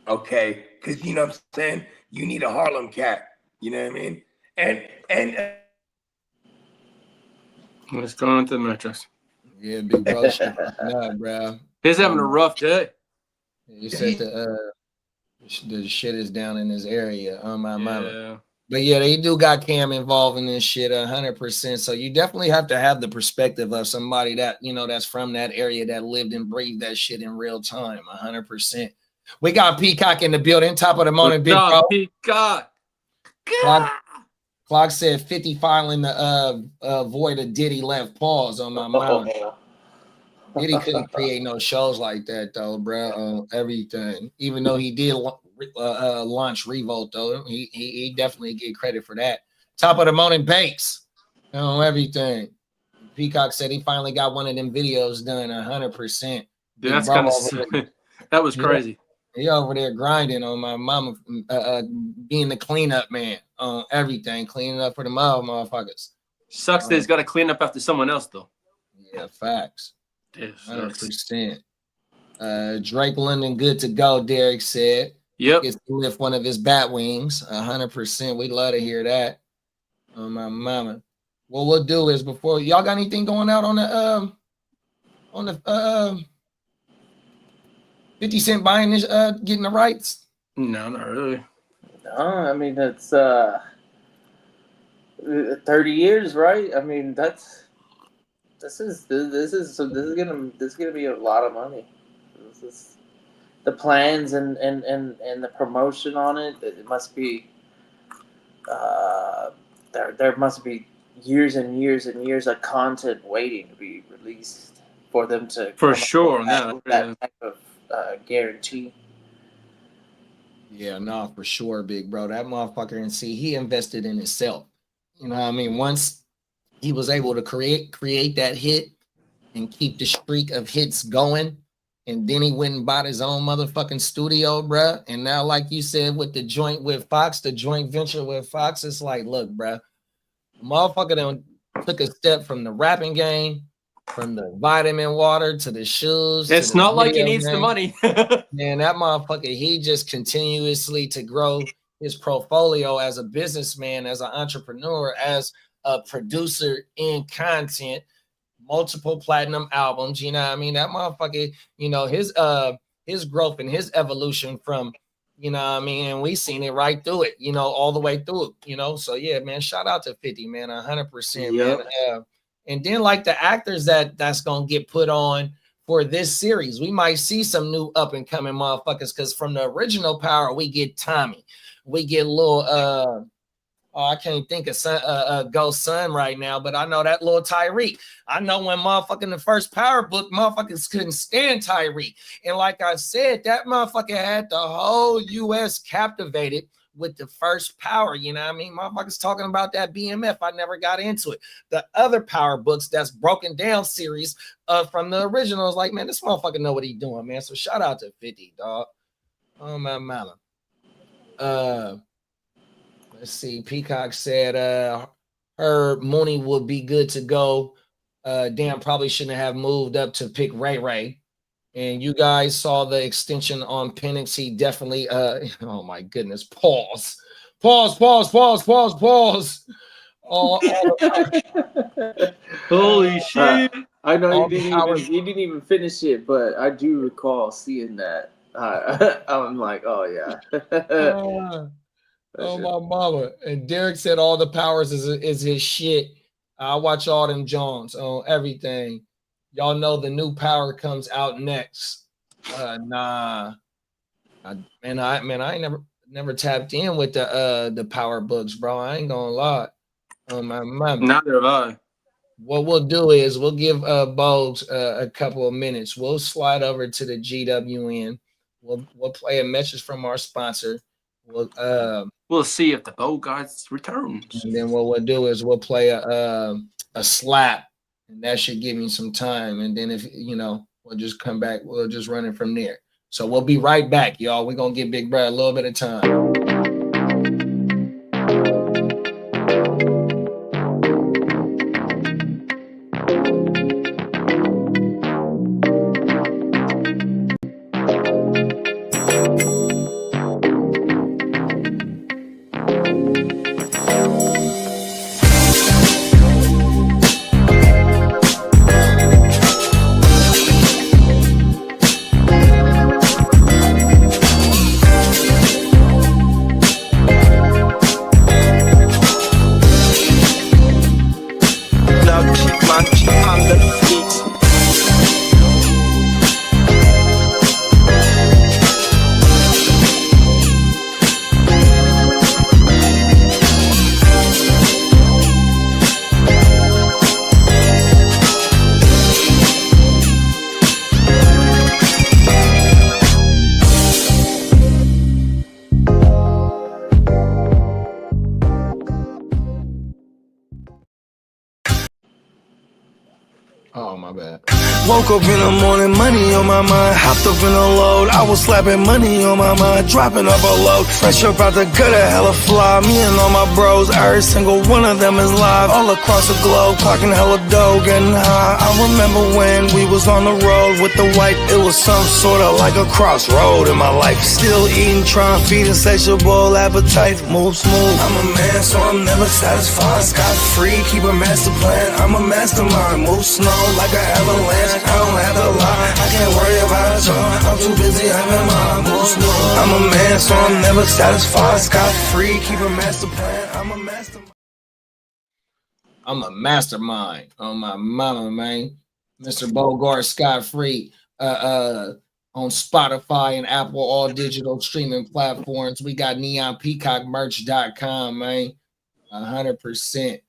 S5: Okay, because you know what I'm saying? You need a Harlem cat. You know what I mean? And
S3: let's go on to the mattress.
S2: Yeah, big bro. Nah, bro.
S3: He's having a rough day.
S2: You said the shit is down in this area on my mama. But yeah, they do got Cam involved in this shit 100%. So you definitely have to have the perspective of somebody that, you know, that's from that area, that lived and breathed that shit in real time. 100%. We got Peacock in the building. Top of the morning, big bro.
S3: Peacock.
S2: Clock said 50 filing the void of Diddy left pause on my mama. Diddy couldn't create no shows like that though, bro. Everything. Even though he did launch Revolt though, he definitely get credit for that. Top of the morning, Banks. On everything. Peacock said he finally got one of them videos done 100%.
S3: Dude, that's kind of that was crazy.
S2: He over there grinding on my mama, being the cleanup man on everything, cleaning up for the motherfuckers.
S3: Sucks that he's got to clean up after someone else, though.
S2: Yeah, facts.
S3: 100%.
S2: Drake London, good to go, Derek said.
S3: Yep.
S2: Gets to lift one of his bat wings, 100%. We'd love to hear that. Oh, my mama. What we'll do is before y'all got anything going out on the 50 Cent buying this, getting the rights?
S3: No, not really.
S4: No, I mean it's 30 years, right? I mean this is gonna be a lot of money. This is the plans and the promotion on it. It must be there must be years and years and years of content waiting to be released for them to
S3: for sure
S4: that type of guarantee.
S2: Yeah, no, for sure, big bro. That motherfucker, and see, he invested in himself. You know what I mean? Once he was able to create that hit and keep the streak of hits going, and then he went and bought his own motherfucking studio, bruh. And now, like you said, with the joint with Fox, the joint venture with Fox, it's like, look, bruh, motherfucker done took a step from the rapping game, from the vitamin water to the shoes.
S3: It's not like he needs the money.
S2: Man, that motherfucker, he just continuously to grow his portfolio as a businessman, as an entrepreneur, as a producer in content, multiple platinum albums. You know what I mean? That motherfucker, you know, his growth and his evolution from, you know what I mean? And we seen it right through it, you know, all the way through it, you know? So yeah, man, shout out to 50, man, 100%,
S4: Yep.
S2: man. And then like the actors that's going to get put on for this series, we might see some new up and coming motherfuckers, because from the original Power, we get Tommy. We get little, I can't think of Ghost Son right now, but I know that little Tyreek. I know when motherfucking the first Power book, motherfuckers couldn't stand Tyreek. And like I said, that motherfucker had the whole U.S. captivated with the first Power, you know what I mean? Motherfuckers talking about that BMF. I never got into it. The other Power books that's broken down series from the originals, like, man, this motherfucker know what he doing, man. So shout out to 50, dog. Oh, my mama. Let's see. Peacock said her Mooney would be good to go. Damn, probably shouldn't have moved up to pick Ray Ray. And you guys saw the extension on Penix. He definitely, oh my goodness, pause.
S3: Holy shit.
S4: I know you didn't even finish it, but I do recall seeing that. I'm like, oh yeah.
S2: Oh my mama. And Derek said all the powers is his shit. I watch all them Jones on everything. Y'all know the new Power comes out next. Nah. I ain't never tapped in with the Power books, bro. I ain't gonna lie. My mama.
S3: Neither have I.
S2: What we'll do is we'll give Bogues a couple of minutes. We'll slide over to the GWN. We'll play a message from our sponsor.
S3: We'll see if the Bogarts returns.
S2: And then what we'll do is we'll play a slap, and that should give me some time. And then if we'll just come back. We'll just run it from there. So we'll be right back, y'all. We're gonna give Big Brad a little bit of time. Oh, my bad.
S9: Woke up in the morning, money on my mind. Hopped up in a load, I was slapping money on my mind. Dropping up a load, fresh up out the gutter, hella fly. Me and all my bros, every single one of them is live. All across the globe, clocking hella dough, getting high. I remember when we was on the road with the white. It was some sort of like a crossroad in my life. Still eating, trying to feed insatiable appetite. Move smooth, I'm a man, so I'm never satisfied. Scot free, keep a master plan. I'm a mastermind, move slow like an avalanche. I don't have to lie, I can't worry about y'all. I'm too busy having my moves. I'm a man, so I'm never satisfied. Scot free, keep a master plan. I'm a mastermind.
S2: I'm a mastermind on my mama, man. Mr. Bogart Scott Free. On Spotify and Apple all digital streaming platforms. We got neonpeacockmerch.com, man. 100%.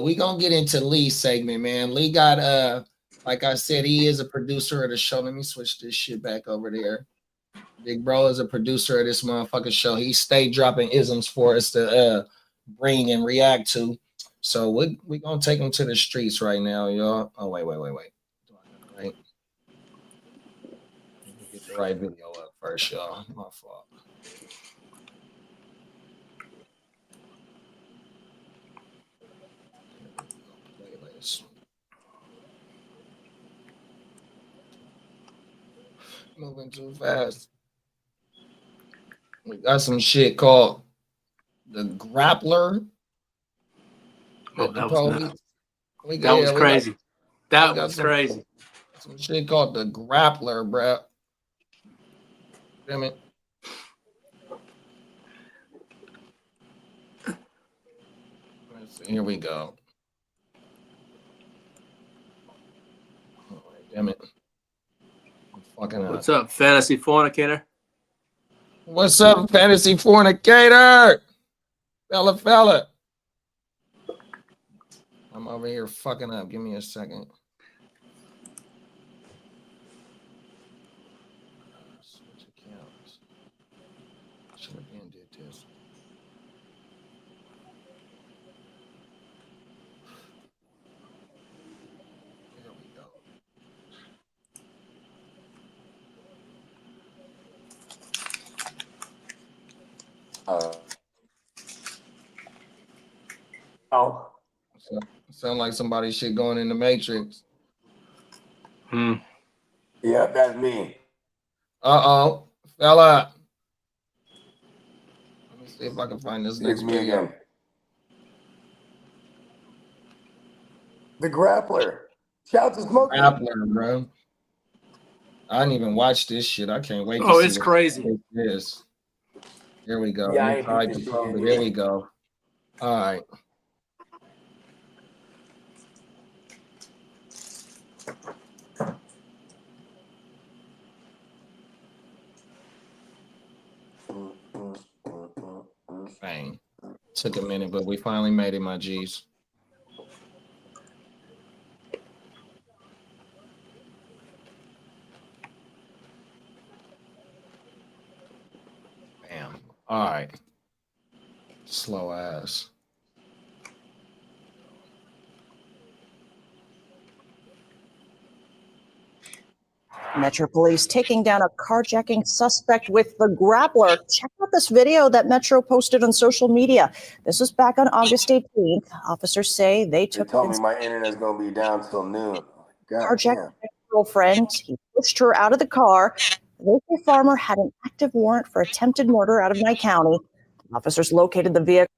S2: We gonna get into Lee's segment, man. Lee got like I said, he is a producer of the show. Let me switch this shit back over there. Big bro is a producer of this motherfucking show. He stayed dropping isms for us to bring and react to. So we gonna take him to the streets right now, y'all. Oh, wait. Right. Let me get the right video up first, y'all. My fault. Playlist. Moving too fast. We got some shit called the Grappler.
S3: Oh, that was crazy. That was crazy.
S2: Some shit called the Grappler, bro. Damn it. Here we go. Oh, damn it.
S3: What's up, fantasy fornicator?
S2: What's up, fantasy fornicator? Fella. I'm over here fucking up. Give me a second. Switch accounts. Should have been did this. There we go. Sound like somebody shit going in the Matrix.
S5: Yeah, that's me.
S2: Uh-oh. Fella. Let me see if I can find this next
S5: me
S2: video.
S5: Again. The Grappler. Shout to Smoke.
S2: Grappler, bro. I didn't even watch this shit. I can't wait to see.
S3: Oh, it's crazy.
S2: This. Here we go.
S5: Yeah,
S2: Here we go. All right. Bang. Took a minute, but we finally made it, my G's. Bam. All right. Slow ass.
S10: Metro Police taking down a carjacking suspect with the Grappler. Check out this video that Metro posted on social media. This was back on August 18th. Officers say they told
S5: me my internet's going to be down till noon.
S10: Carjacked his girlfriend. He pushed her out of the car. The local farmer had an active warrant for attempted murder out of Nye County. Officers located the vehicle.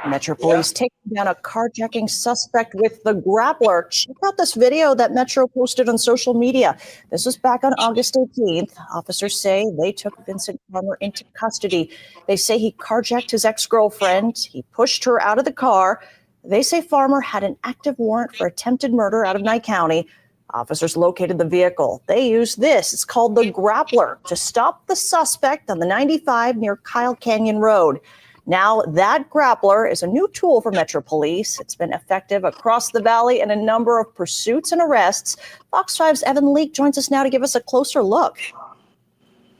S10: Metro Police taking down a carjacking suspect with the Grappler. Check out this video that Metro posted on social media. This was back on August 18th. Officers say they took Vincent Farmer into custody. They say he carjacked his ex-girlfriend. He pushed her out of the car. They say Farmer had an active warrant for attempted murder out of Nye County. Officers located the vehicle. They used this. It's called the Grappler to stop the suspect on the 95 near Kyle Canyon Road. Now, that Grappler is a new tool for Metro Police. It's been effective across the valley in a number of pursuits and arrests. Fox 5's Evan Leake joins us now to give us a closer look.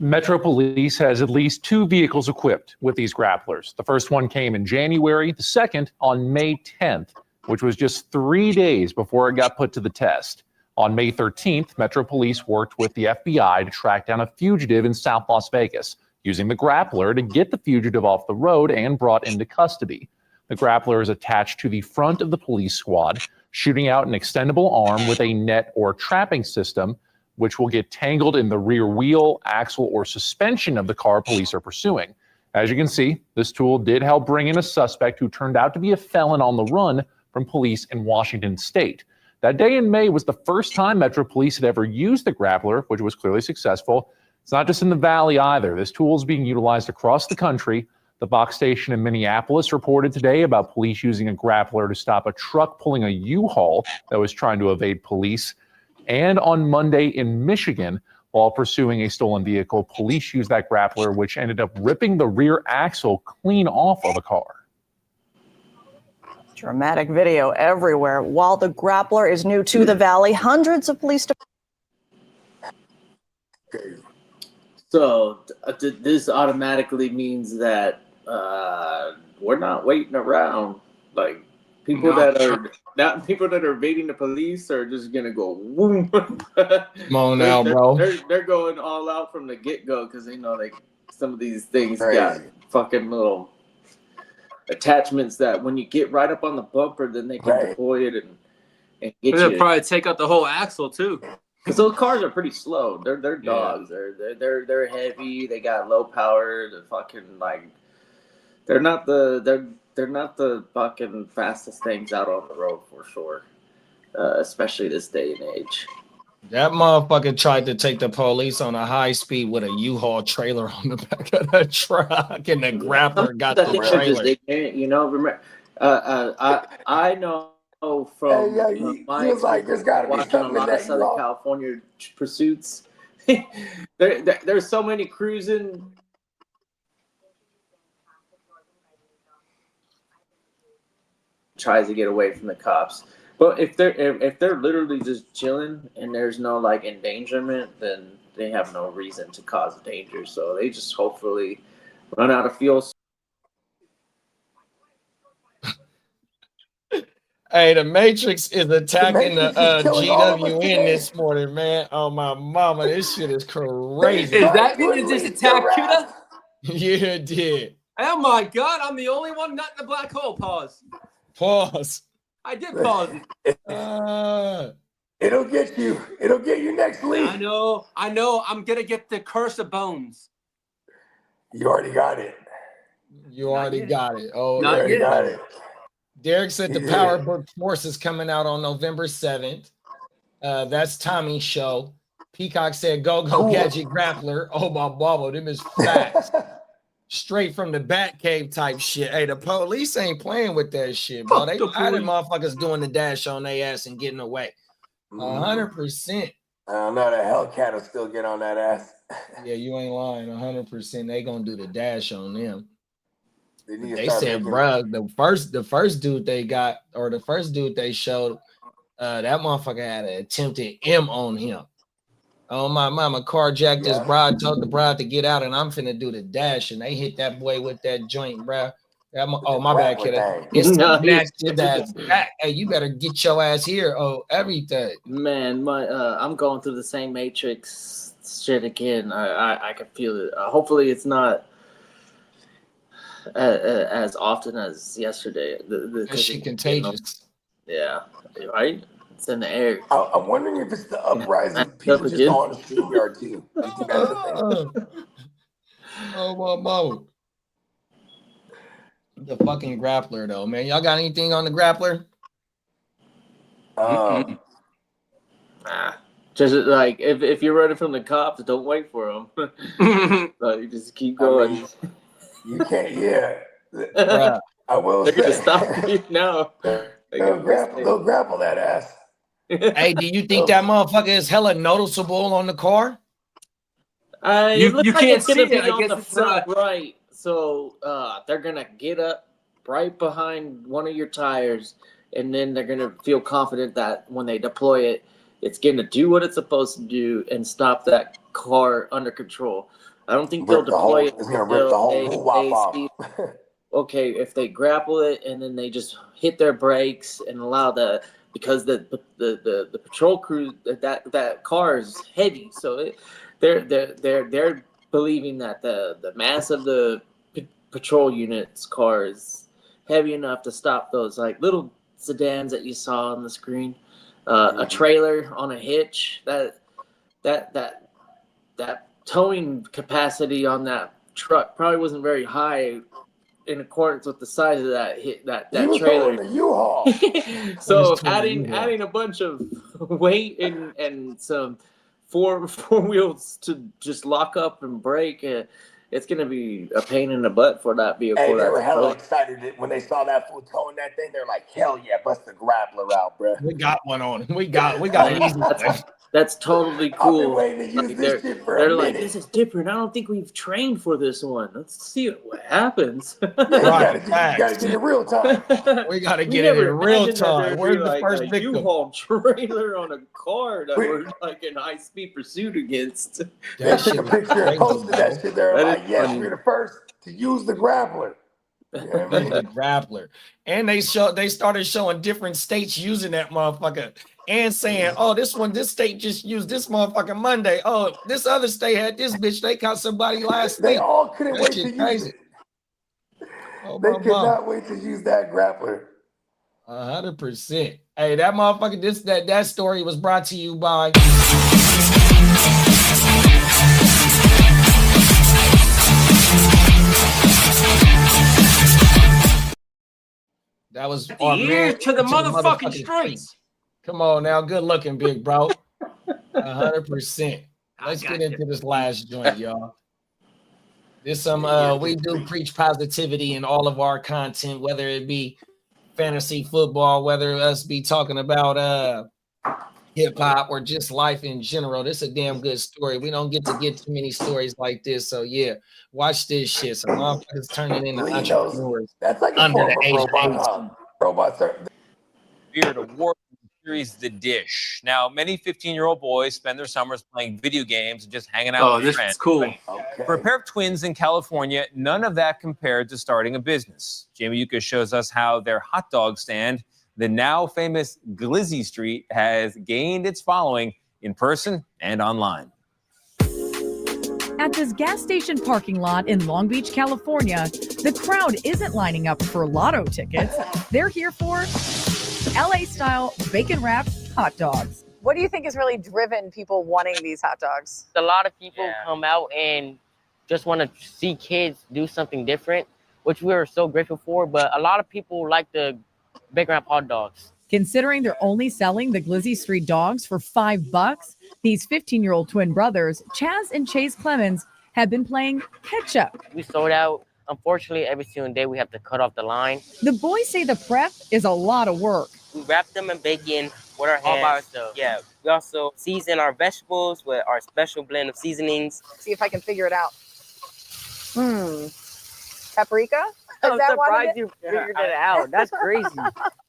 S11: Metro Police has at least 2 vehicles equipped with these grapplers. The first one came in January, the second on May 10th. which was just 3 days before it got put to the test. On May 13th, Metro Police worked with the FBI to track down a fugitive in South Las Vegas, using the Grappler to get the fugitive off the road and brought into custody. The Grappler is attached to the front of the police squad, shooting out an extendable arm with a net or trapping system, which will get tangled in the rear wheel, axle, or suspension of the car police are pursuing. As you can see, this tool did help bring in a suspect who turned out to be a felon on the run from police in Washington State. That day in May was the first time Metro Police had ever used the Grappler, which was clearly successful. It's not just in the Valley either. This tool is being utilized across the country. The Fox station in Minneapolis reported today about police using a Grappler to stop a truck pulling a U-Haul that was trying to evade police. And on Monday in Michigan, while pursuing a stolen vehicle, police used that Grappler, which ended up ripping the rear axle clean off of a car.
S10: Dramatic video everywhere. While the Grappler is new to the Valley, hundreds of police
S4: So this automatically means that we're not waiting around. Like people that are evading the police are just gonna go whoom.
S2: Come on now, bro.
S4: They're going all out from the get go because they know some of these things got fucking little attachments that when you get right up on the bumper, then they can deploy it and get
S3: They'll
S4: you.
S3: probably take out the whole axle too.
S4: Because those cars are pretty slow. They're dogs. They're heavy. They got low power. They're fucking like they're not the fucking fastest things out on the road for sure. Especially this day and age.
S2: That motherfucker tried to take the police on a high speed with a U-Haul trailer on the back of the truck, and the Grappler got the trailer.
S4: Remember, I know from my
S5: there's gotta be
S4: watching a
S5: something
S4: lot
S5: in
S4: of
S5: that
S4: Southern California pursuits. There's so many cruising. Tries to get away from the cops. But if they're literally just chilling and there's no like endangerment, then they have no reason to cause danger. So they just hopefully run out of fuel.
S2: Hey, the Matrix is attacking the GWN this morning, man. Oh my mama, this shit is crazy.
S3: Is this attack Cuda?
S2: Yeah, it did.
S3: Oh my god, I'm the only one not in the black hole. Pause. I did pause it.
S5: It'll get you. It'll get you next week.
S3: I know. I'm gonna get the curse of bones.
S5: You already got it.
S2: You already got it. Oh,
S5: you already got it.
S2: Derek said the Power Book Force is coming out on November 7th. That's Tommy's show. Peacock said, go Gadget Grappler. Oh, my bubble. Them is fast. Straight from the Batcave type shit. Hey, the police ain't playing with that shit, bro. They tired of motherfuckers doing the dash on their ass and getting away. 100%.
S5: I don't know. The Hellcat will still get on that ass.
S2: Yeah, you ain't lying. 100%. They gonna do the dash on them. They said, bro, the first dude they got, or the first dude they showed, that motherfucker had an attempted M on him. Oh, my mama carjacked this bride, told the bride to get out, and I'm finna do the dash, and they hit that boy with that joint, bro. My bad, kid. It's back. Hey, you better get your ass here. Oh, everything.
S4: Man, I'm going through the same Matrix shit again. I can feel it. Hopefully, it's not as often as yesterday.
S2: Is she contagious?
S4: Yeah, right. It's in the air.
S5: I'm wondering if it's the uprising people just on the StreamYard too. I think that's the thing.
S2: Oh my mama. The fucking Grappler though, man. Y'all got anything on the Grappler?
S4: Just like if you're running from the cops, don't wait for them. Like, just keep going.
S5: You can't.
S4: Yeah.
S5: I will.
S4: They're gonna stop you now.
S5: They'll grapple that ass.
S2: Hey, do you think that motherfucker is hella noticeable on the car?
S3: You can't see it.
S4: On the front right. So they're gonna get up right behind one of your tires, and then they're gonna feel confident that when they deploy it, it's gonna do what it's supposed to do and stop that car under control. I don't think they'll deploy it.
S5: It's gonna rip the whole wop off.
S4: okay, if they grapple it and then they just hit their brakes and allow because the patrol crew, that car is heavy, so they're believing that the mass of the patrol unit's car is heavy enough to stop those like little sedans that you saw on the screen. A trailer on a hitch, that towing capacity on that truck probably wasn't very high in accordance with the size of that trailer.
S5: U-Haul.
S4: So adding a bunch of weight and some four wheels to just lock up and brake, it's gonna be a pain in the butt for that vehicle.
S5: Hey, they were hella excited when they saw that fool towing that thing. They're like, hell yeah, bust the grappler out, bro.
S2: We got one on. We got an easy one.
S4: That's totally cool.
S5: I've been waiting to use this shit for a minute.
S4: Like, this is different. I don't think we've trained for this one. Let's see what happens.
S5: You gotta get it in real time.
S2: We gotta get it in real time. Where's the first victim?
S4: U-Haul trailer on a car that we're like in high speed pursuit against.
S5: They took a picture and posted that shit there. Like, yes, we're the first to use the grappler. You know what I mean?
S2: The grappler. And they started showing different states using that motherfucker. And saying, oh, this state just used this motherfucker Monday. Oh, this other state had this bitch. They caught somebody last week.
S5: They all couldn't wait to use it.
S2: Oh,
S5: they could not wait to use that grappler.
S2: 100%. Hey, that motherfucker, that story was brought to you by that was our
S3: man to the motherfucking streets.
S2: Come on now, good looking, big bro. 100%. Let's get into this last joint, y'all. There's some we do preach positivity in all of our content, whether it be fantasy football, whether us be talking about hip hop or just life in general. This is a damn good story. We don't get too many stories like this. So yeah, watch this shit. Some motherfuckers turning into entrepreneurs.
S5: That's like
S2: under the age of 18.
S5: Robots are
S12: Beard award series The Dish. Now, many 15-year-old boys spend their summers playing video games and just hanging out with friends.
S3: Oh, this is
S12: cool. For a pair of twins in California, none of that compared to starting a business. Jamie Yucca shows us how their hot dog stand, the now famous Glizzy Street, has gained its following in person and online.
S13: At this gas station parking lot in Long Beach, California, the crowd isn't lining up for lotto tickets. They're here for LA-style bacon-wrapped hot dogs.
S14: What do you think has really driven people wanting these hot dogs?
S15: A lot of people come out and just want to see kids do something different, which we are so grateful for. But a lot of people like the bacon-wrapped hot dogs.
S13: Considering they're only selling the Glizzy Street dogs for $5, these 15-year-old twin brothers, Chaz and Chase Clemens, have been playing catch-up.
S15: We sold out. Unfortunately, every single day we have to cut off the line.
S13: The boys say the prep is a lot of work.
S15: We wrap them in bacon with our hands. All by ourselves. Yeah. We also season our vegetables with our special blend of seasonings.
S14: See if I can figure it out. Paprika?
S15: I'm surprised you figured it out. That's crazy.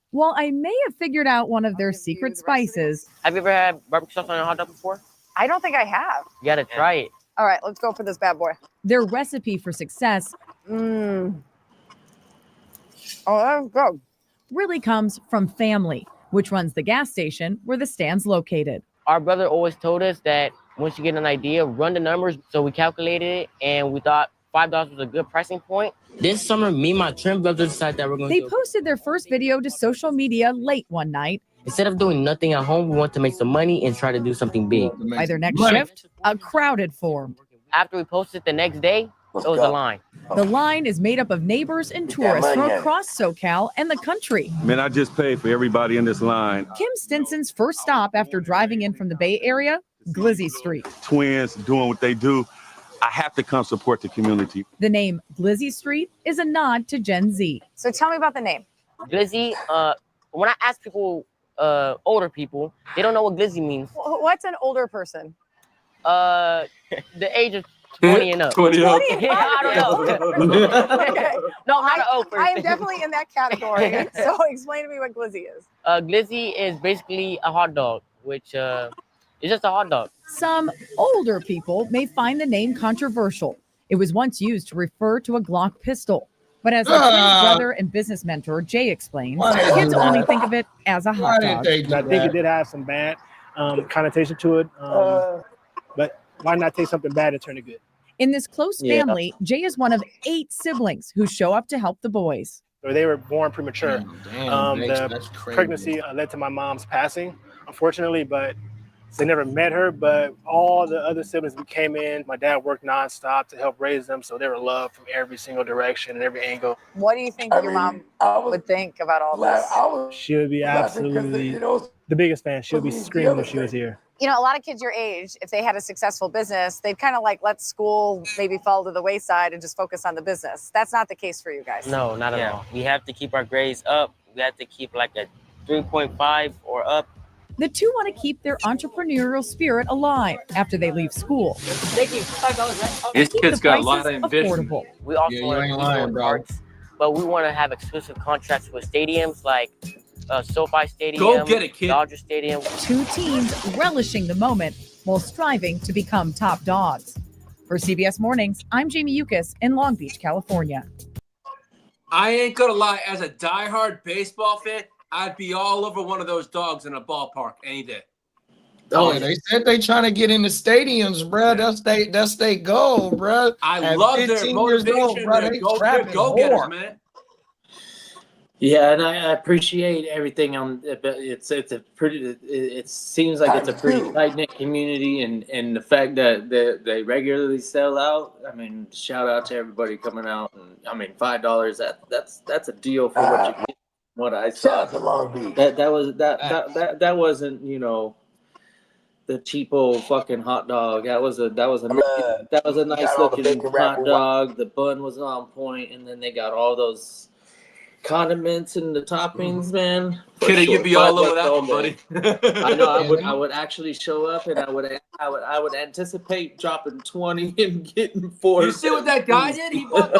S13: While I may have figured out one of their secret spices.
S15: Have you ever had barbecue sauce on a hot dog before?
S14: I don't think I have.
S15: You got to try it.
S14: All right, let's go for this bad boy.
S13: Their recipe for success
S14: Oh, that's good.
S13: Really comes from family, which runs the gas station where the stand's located.
S15: Our brother always told us that once you get an idea, run the numbers. So we calculated it, and we thought $5 was a good pricing point. This summer, me and my twin brother decided that we're going
S13: to... They posted their first video to social media late one night.
S15: Instead of doing nothing at home, we want to make some money and try to do something big.
S13: By their next shift, a crowd had formed.
S15: After we posted the next day, it was a line.
S13: The line is made up of neighbors and tourists from across SoCal and the country.
S16: Man, I just paid for everybody in this line.
S13: Kim Stinson's first stop after driving in from the Bay Area, Glizzy Street.
S16: Twins doing what they do. I have to come support the community.
S13: The name Glizzy Street is a nod to Gen Z.
S14: So tell me about the name.
S15: Glizzy, when I ask people, older people, they don't know what glizzy means.
S14: What's an older person?
S15: The age of 20 and up.
S14: 20
S15: up.
S14: I
S15: don't know. No, I'm not an old person.
S14: I am definitely in that category. So explain to me what glizzy is.
S15: Glizzy is basically a hot dog, which is just a hot dog.
S13: Some older people may find the name controversial. It was once used to refer to a Glock pistol. But as the twins' brother and business mentor, Jay explains, kids only think of it as a hot dog.
S17: I think it did have some bad connotation to it. But why not take something bad and turn it good?
S13: In this close family, Jay is one of 8 siblings who show up to help the boys.
S17: They were born premature.
S2: That's
S17: The
S2: crazy.
S17: pregnancy led to my mom's passing, unfortunately, but they never met her. But all the other siblings came in. My dad worked nonstop to help raise them, so they were loved from every single direction and every angle.
S14: What do you think your mom would think about all this?
S17: She would be absolutely the biggest fan. She would be screaming if she was here.
S14: You know, a lot of kids your age, if they had a successful business, they'd kind of like let school maybe fall to the wayside and just focus on the business. That's not the case for you guys.
S15: No, not at all. We have to keep our grades up. We have to keep like a 3.5 or up.
S13: The two want to keep their entrepreneurial spirit alive after they leave school.
S15: Thank you. $5, right?
S3: This kid's got a lot of ambition.
S13: Affordable.
S15: We also want to keep doing arts, but we want to have exclusive contracts with stadiums like SoFi Stadium,
S3: Go get it, kid.
S15: Dodger Stadium.
S13: 2 teams relishing the moment while striving to become top dogs. For CBS Mornings, I'm Jamie Yukas in Long Beach, California.
S3: I ain't gonna lie, as a diehard baseball fan, I'd be all over one of those dogs in a ballpark any day.
S2: Oh, they said they trying to get in the stadiums, bro. That's they goal, bro.
S3: I love their motivation. They go getters, man.
S4: Yeah, and I appreciate everything on it. It's a pretty. It seems like it's a pretty tight knit community, and the fact that they regularly sell out. I mean, shout out to everybody coming out, and I mean $5. That's a deal for what you get. What I saw. That wasn't the cheapo fucking hot dog. That was a nice looking hot dog. The bun was on point, and then they got all those condiments and the toppings, man.
S3: Kid, you'd be all over that one, buddy.
S4: I know. I would actually show up, and I would anticipate dropping 20 and getting 4.
S3: You see what that guy did? He bought the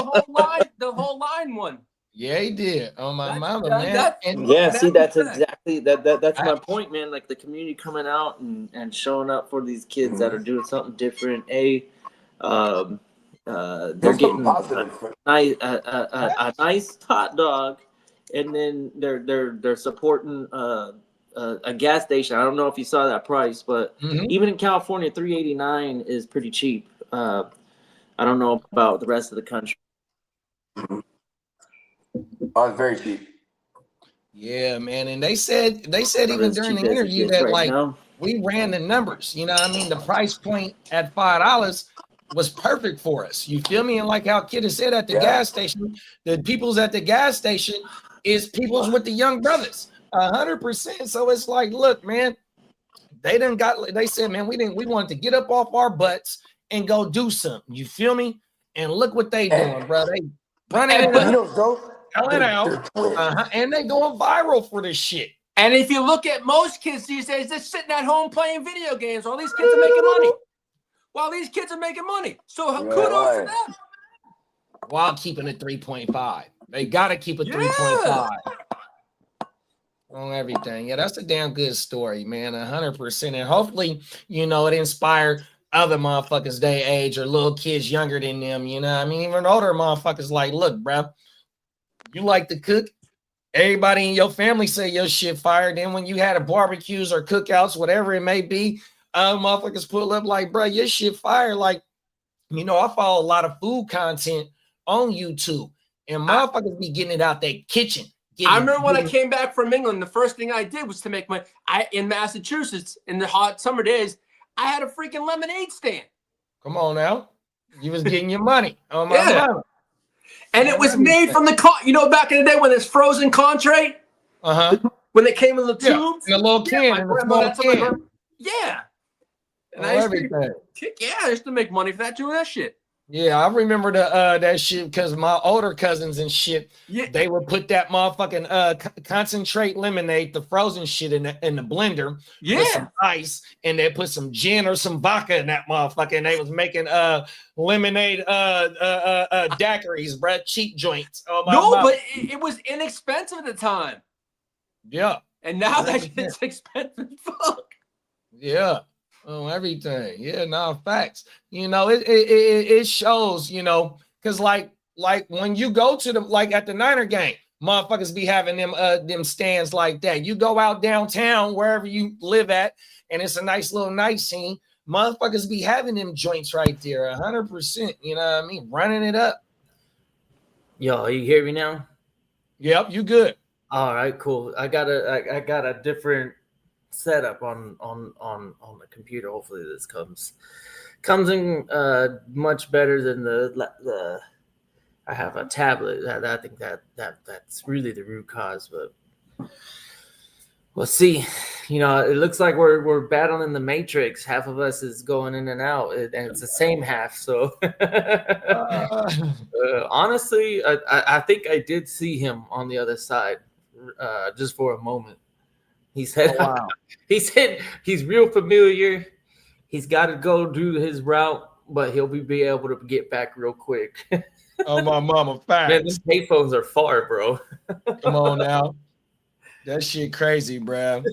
S3: whole line one.
S2: Yeah, he did. On my mama, man.
S4: That's exactly that's my point, man. Like the community coming out and showing up for these kids that are doing something different. They're getting a nice hot dog, and then they're supporting a gas station. I don't know if you saw that price, but even in California, $3.89 is pretty cheap. I don't know about the rest of the country.
S5: Oh, it's very cheap.
S2: Yeah, man. And they said even during the interview that we ran the numbers. You know what I mean? The price point at $5 was perfect for us. You feel me? And like how Kid has said at the gas station, the people's at the gas station is people's with the young brothers. 100%. So it's like, look, man, they said, man, we wanted to get up off our butts and go do something. You feel me? And look what they doing, bro. They running it up. And they going viral for this shit.
S3: And if you look at most kids these days, they're sitting at home playing video games while these kids are making money. So kudos to them.
S2: While keeping it 3.5. They got to keep it 3.5 on everything. Yeah, that's a damn good story, man. 100%. And hopefully, it inspired other motherfuckers their age or little kids younger than them. You know what I mean? Even older motherfuckers like, look, bro. You like to cook. Everybody in your family say your shit fire. Then when you had a barbecues or cookouts, whatever it may be, motherfuckers pull up like, bro, your shit fire. Like, I follow a lot of food content on YouTube, and motherfuckers be getting it out their kitchen.
S3: I remember when I came back from England, the first thing I did was to make in Massachusetts in the hot summer days, I had a freaking lemonade stand.
S2: Come on now. You was getting your money on my mama.
S3: And it was made from the back in the day when it's frozen Contray. When they came in the tubes,
S2: in a little can, in a small can.
S3: Yeah. And I used to make money for that doing that shit.
S2: Yeah, I remember that shit because my older cousins and shit, they would put that motherfucking concentrate lemonade, the frozen shit in the blender with some ice, and they put some gin or some vodka in that motherfucker, and they was making lemonade daiquiris, bro, cheap joints.
S3: But it was inexpensive at the time.
S2: Yeah.
S3: And now that shit's expensive. Fuck.
S2: Yeah. Oh, everything. Yeah, no, facts. It shows, because like like when you go to the like at the Niner game, motherfuckers be having them stands like that. You go out downtown wherever you live at, and it's a nice little night scene. Motherfuckers be having them joints right there, 100%. You know what I mean? Running it up.
S4: Yo, you hear me now?
S2: Yep, you good.
S4: All right, cool. I got a different setup on the computer. Hopefully this comes in much better than the I have a tablet. I think that's really the root cause, but we'll see. You know, it looks like we're battling the Matrix. Half of us is going in and out, and it's the same half. So honestly, I think I did see him on the other side, just for a moment. He said,
S2: oh, wow.
S4: He said he's real familiar. He's got to go do his route, but he'll be able to get back real quick.
S2: Oh, my mama, facts.
S4: Man, these payphones are far, bro.
S2: Come on now. That shit crazy, bro.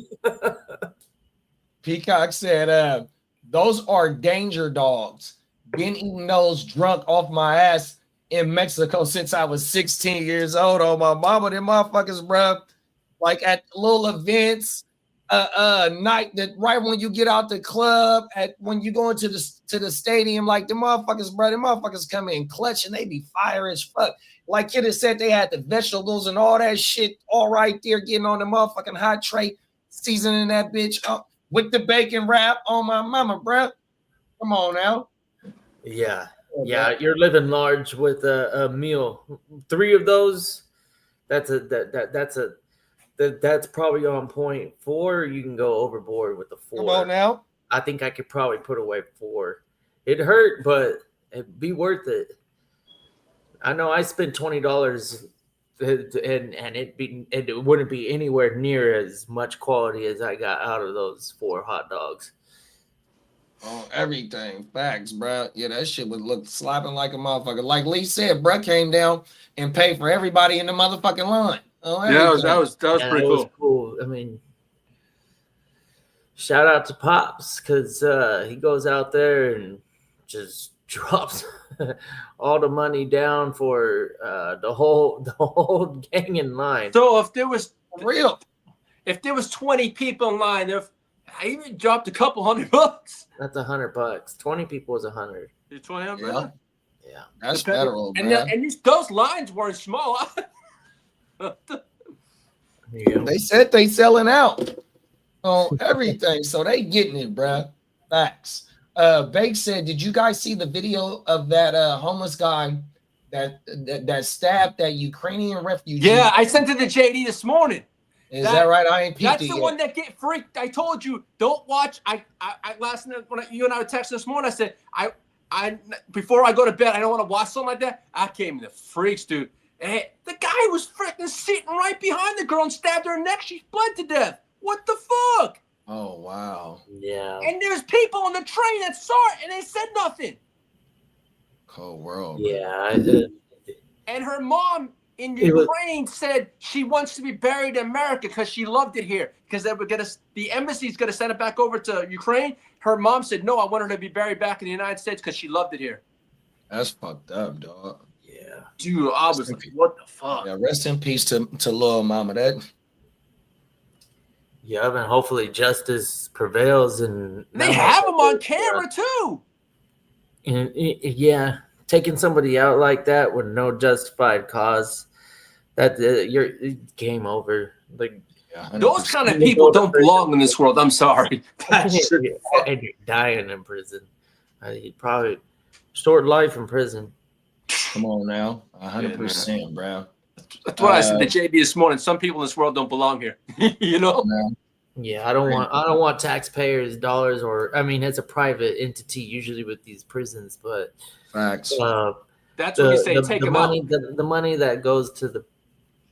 S2: Peacock said, those are danger dogs. Been eating those drunk off my ass in Mexico since I was 16 years old. Oh, my mama, them motherfuckers, bro. Like at little events, night that right when you get out the club, when you go into the stadium, like the motherfuckers, bro, the motherfuckers come in clutch and they be fire as fuck. Like Kid said, they had the vegetables and all that shit all right there, getting on the motherfucking hot tray, seasoning that bitch up with the bacon wrap on my mama, bro. Come on now.
S4: Yeah, you're living large with a meal. 3 of those, that's probably on point. 4, you can go overboard with the 4.
S2: Come on now.
S4: I think I could probably put away 4. It hurt, but it'd be worth it. I know I spent $20 and it wouldn't be anywhere near as much quality as I got out of those 4 hot dogs.
S2: Oh, everything. Facts, bro. Yeah, that shit would look slapping like a motherfucker. Like Lee said, bro came down and paid for everybody in the motherfucking line. Oh,
S3: yeah, that was pretty
S4: cool. I mean, shout out to Pops because he goes out there and just drops all the money down for the whole gang in line.
S3: So if there was 20 people in line, I even dropped a couple $100.
S4: That's $100. 20 people is 100.
S3: Is 20 $100?
S4: Yeah,
S2: that's federal,
S3: and those lines weren't small.
S2: They said they selling out on everything, so they getting it, bro. Facts. Bake said, did you guys see the video of that homeless guy that stabbed that Ukrainian refugee?
S3: Yeah, I sent it to JD this morning.
S2: Is that right? I ain't peeped
S3: That's
S2: it
S3: the
S2: yet.
S3: one that get freaked. I told you, don't watch. I last night when you and I were texting this morning, I said, I before I go to bed, I don't want to watch something like that. I came in the freaks, dude. And the guy was freaking sitting right behind the girl and stabbed her neck. She bled to death. What the fuck?
S2: Oh, wow.
S4: Yeah.
S3: And there's people on the train that saw it and they said nothing.
S2: Cold world.
S4: Yeah.
S3: And her mom in Ukraine said she wants to be buried in America because she loved it here. Because they would get us, the embassy's going to send it back over to Ukraine. Her mom said, no, I want her to be buried back in the United States because she loved it here.
S2: That's fucked up, dog.
S4: Yeah.
S3: Dude, I was like, what the fuck?
S2: Yeah, rest in peace to little mama. That.
S4: Yeah, and hopefully justice prevails. And
S3: they have them on camera too.
S4: And yeah, taking somebody out like that with no justified cause, that you're game over. Like
S3: those kind of people don't belong in this world. I'm sorry.
S4: And you're dying in prison. You probably short life in prison.
S2: Come on now, 100%, bro.
S3: That's what I said to JB this morning. Some people in this world don't belong here. You know?
S4: Yeah, I don't want taxpayers' dollars, or I mean, it's a private entity usually with these prisons, but
S2: facts.
S3: That's what you say. Take them out.
S4: The money that goes to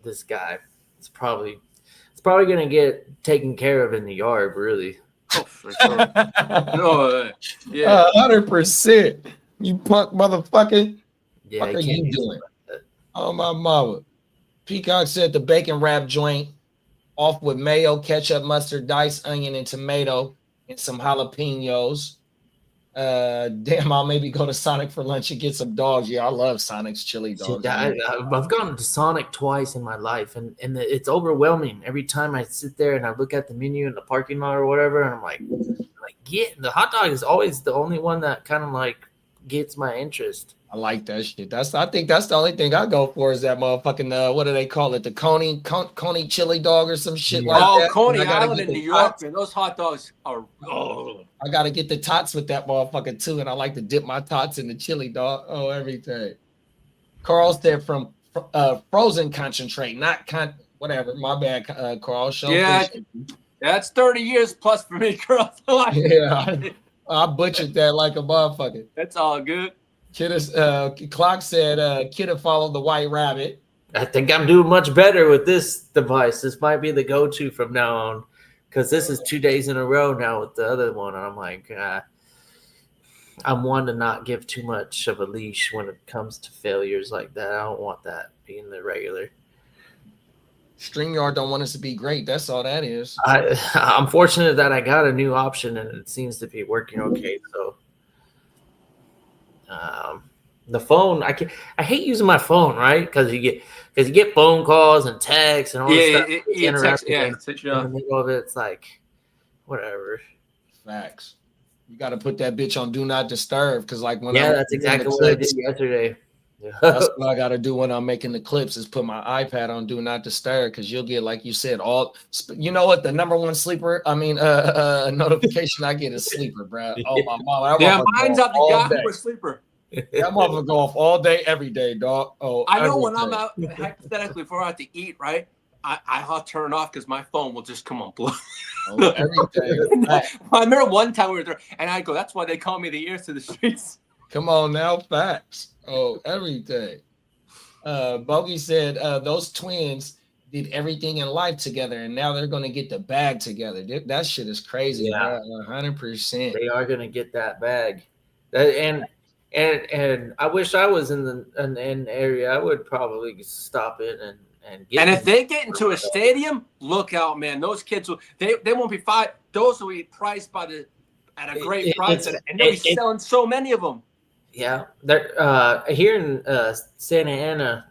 S4: this guy, it's probably gonna get taken care of in the yard, really.
S3: Oh, for sure. No,
S2: yeah, 100%. You punk motherfucker.
S4: Yeah,
S2: what are you doing? Oh my mama. Peacock said the bacon wrap joint off with mayo, ketchup, mustard, diced onion, and tomato, and some jalapenos. Damn, I'll maybe go to Sonic for lunch and get some dogs. Yeah, I love Sonic's chili dogs.
S4: I've gone to Sonic twice in my life, and it's overwhelming every time I sit there and I look at the menu in the parking lot or whatever, and I'm like, the hot dog is always the only one that kind of like gets my interest.
S2: I like that shit. I think that's the only thing I go for is that motherfucking what do they call it? The Coney chili dog or some shit like that.
S3: Oh, Coney Island in New York, man. Those hot dogs are. Oh.
S2: I gotta get the tots with that motherfucker too, and I like to dip my tots in the chili dog. Oh, everything. Carl said from frozen concentrate, not whatever. My bad, Carl.
S3: Yeah, that's 30 years plus for me, Carl.
S2: Yeah, I butchered that like a motherfucker.
S3: That's all good.
S2: Clock said, Kidda followed the white rabbit.
S4: I think I'm doing much better with this device. This might be the go-to from now on, because this is 2 days in a row now with the other one. And I'm like, I'm one to not give too much of a leash when it comes to failures like that. I don't want that being the regular.
S2: StreamYard don't want us to be great. That's all that is.
S4: I'm fortunate that I got a new option and it seems to be working okay. So the phone, I hate using my phone, right? Because you get phone calls and texts and all this stuff. In the middle of it, it's like whatever.
S2: Facts. You got to put that bitch on do not disturb because like when
S4: that's exactly what I did yesterday. Yeah.
S2: That's what I got to do when I'm making the clips is put my iPad on do not disturb because you'll get, like you said, you know what, the number one sleeper, notification I get is sleeper, bro. Oh my mom.
S3: Yeah, mine's up the Yahoo sleeper.
S2: That motherfucker go off all day, every day, dog. Oh,
S3: I know when I'm out, hypothetically, before I have to eat, right? I'll turn it off because my phone will just come on blow.
S2: Oh, everything.
S3: I remember one time we were there, and I go, "That's why they call me the ears to the streets."
S2: Come on now, facts. Oh, everything. Bogey said those twins did everything in life together, and now they're going to get the bag together. That shit is crazy.
S4: Yeah,
S2: 100%.
S4: They are going to get that bag, and I wish I was in the area. I would probably stop in and get.
S3: And if they get into a stadium, look out, man. Those kids will. They won't be fired. Those will be priced at a great price, and they'll be selling so many of them.
S4: Yeah, there. Here in Santa Ana,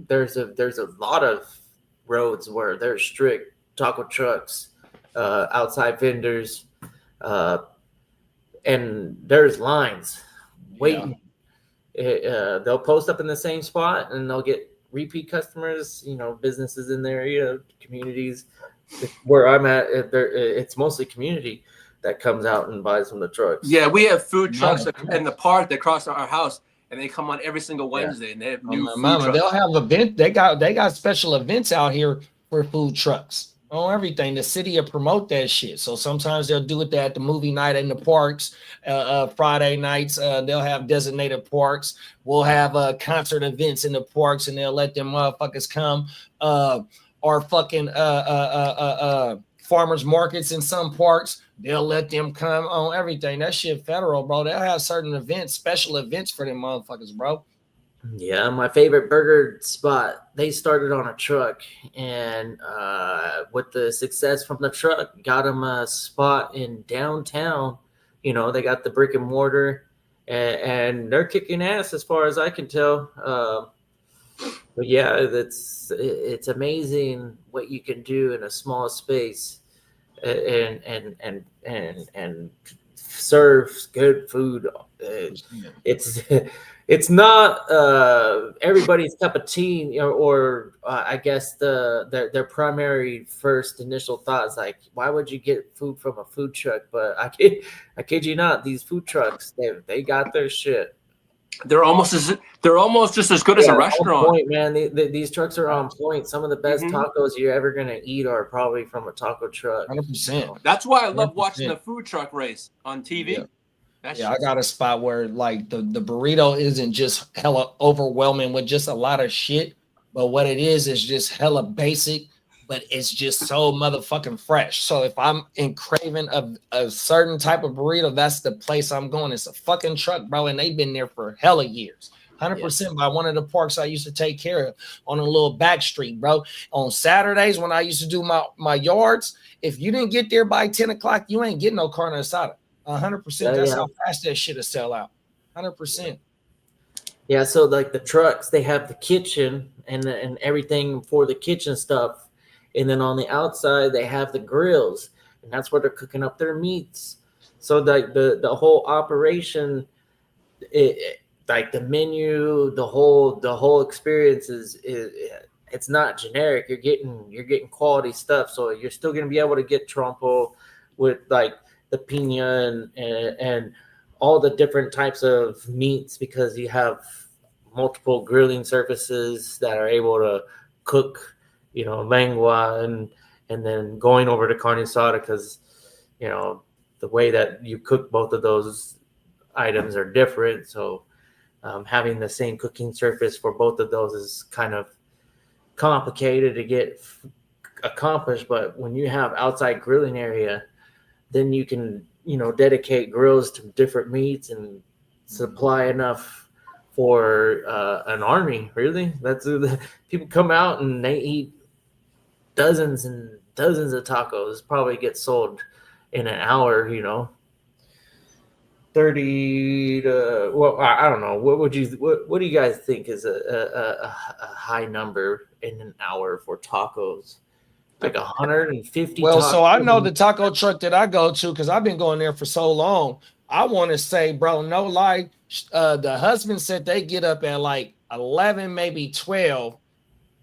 S4: there's a lot of roads where there's strict taco trucks, outside vendors, and there's lines waiting. Yeah. They'll post up in the same spot, and they'll get repeat customers. Businesses in the area, communities. Where I'm at, it's mostly community that comes out and buys from the trucks.
S3: Yeah, we have food trucks in the park that cross our house, and they come on every single Wednesday, and they have new food trucks.
S2: They'll have event. They got special events out here for food trucks on everything. The city will promote that shit. So sometimes they'll do it at the movie night in the parks. Friday nights, they'll have designated parks. We'll have concert events in the parks, and they'll let them motherfuckers come. Or fucking farmers markets in some parks. They'll let them come on everything. That shit federal, bro. They'll have certain events, special events for them motherfuckers, bro.
S4: Yeah, my favorite burger spot, they started on a truck, and with the success from the truck, got them a spot in downtown. They got the brick and mortar, and they're kicking ass as far as I can tell. But yeah, it's amazing what you can do in a small space, and serve good food. It's not everybody's cup of tea, or I guess their primary first initial thought is like, why would you get food from a food truck? But I kid you not, these food trucks, they got their shit.
S3: They're almost just as good as a restaurant.
S4: On point, man. These trucks are on point. Some of the best tacos you're ever gonna eat are probably from a taco truck.
S2: 100%.
S3: That's why I love watching the food truck race on TV.
S2: Yeah, I got a spot where like the burrito isn't just hella overwhelming with just a lot of shit, but what it is just hella basic, but it's just so motherfucking fresh. So if I'm craving a certain type of burrito, that's the place I'm going. It's a fucking truck, bro, and they've been there for hella years. 100% by one of the parks I used to take care of on a little back street, bro. On Saturdays when I used to do my yards, if you didn't get there by 10 o'clock, you ain't getting no carne asada. 100%. That's how fast that shit will sell out. 100%.
S1: Yeah, so like the trucks, they have the kitchen and everything for the kitchen stuff, and then on the outside they have the grills, and that's where they're cooking up their meats. So like the whole operation, like the menu, the whole experience is it's not generic. You're getting quality stuff, so you're still gonna be able to get trompo with like the piña and all the different types of meats, because you have multiple grilling surfaces that are able to cook, lengua and then going over to carne asada, because the way that you cook both of those items are different. So having the same cooking surface for both of those is kind of complicated to get accomplished. But when you have outside grilling area, then you can dedicate grills to different meats and supply enough for an army. Really, that's people come out and they eat dozens and dozens of tacos. Probably get sold in an hour. 30 to, well, I don't know. What do you guys think is a high number in an hour for tacos? Like 150.
S2: Well, so I know the taco truck that I go to, because I've been going there for so long. I want to say, bro, no lie, the husband said they get up at like 11, maybe 12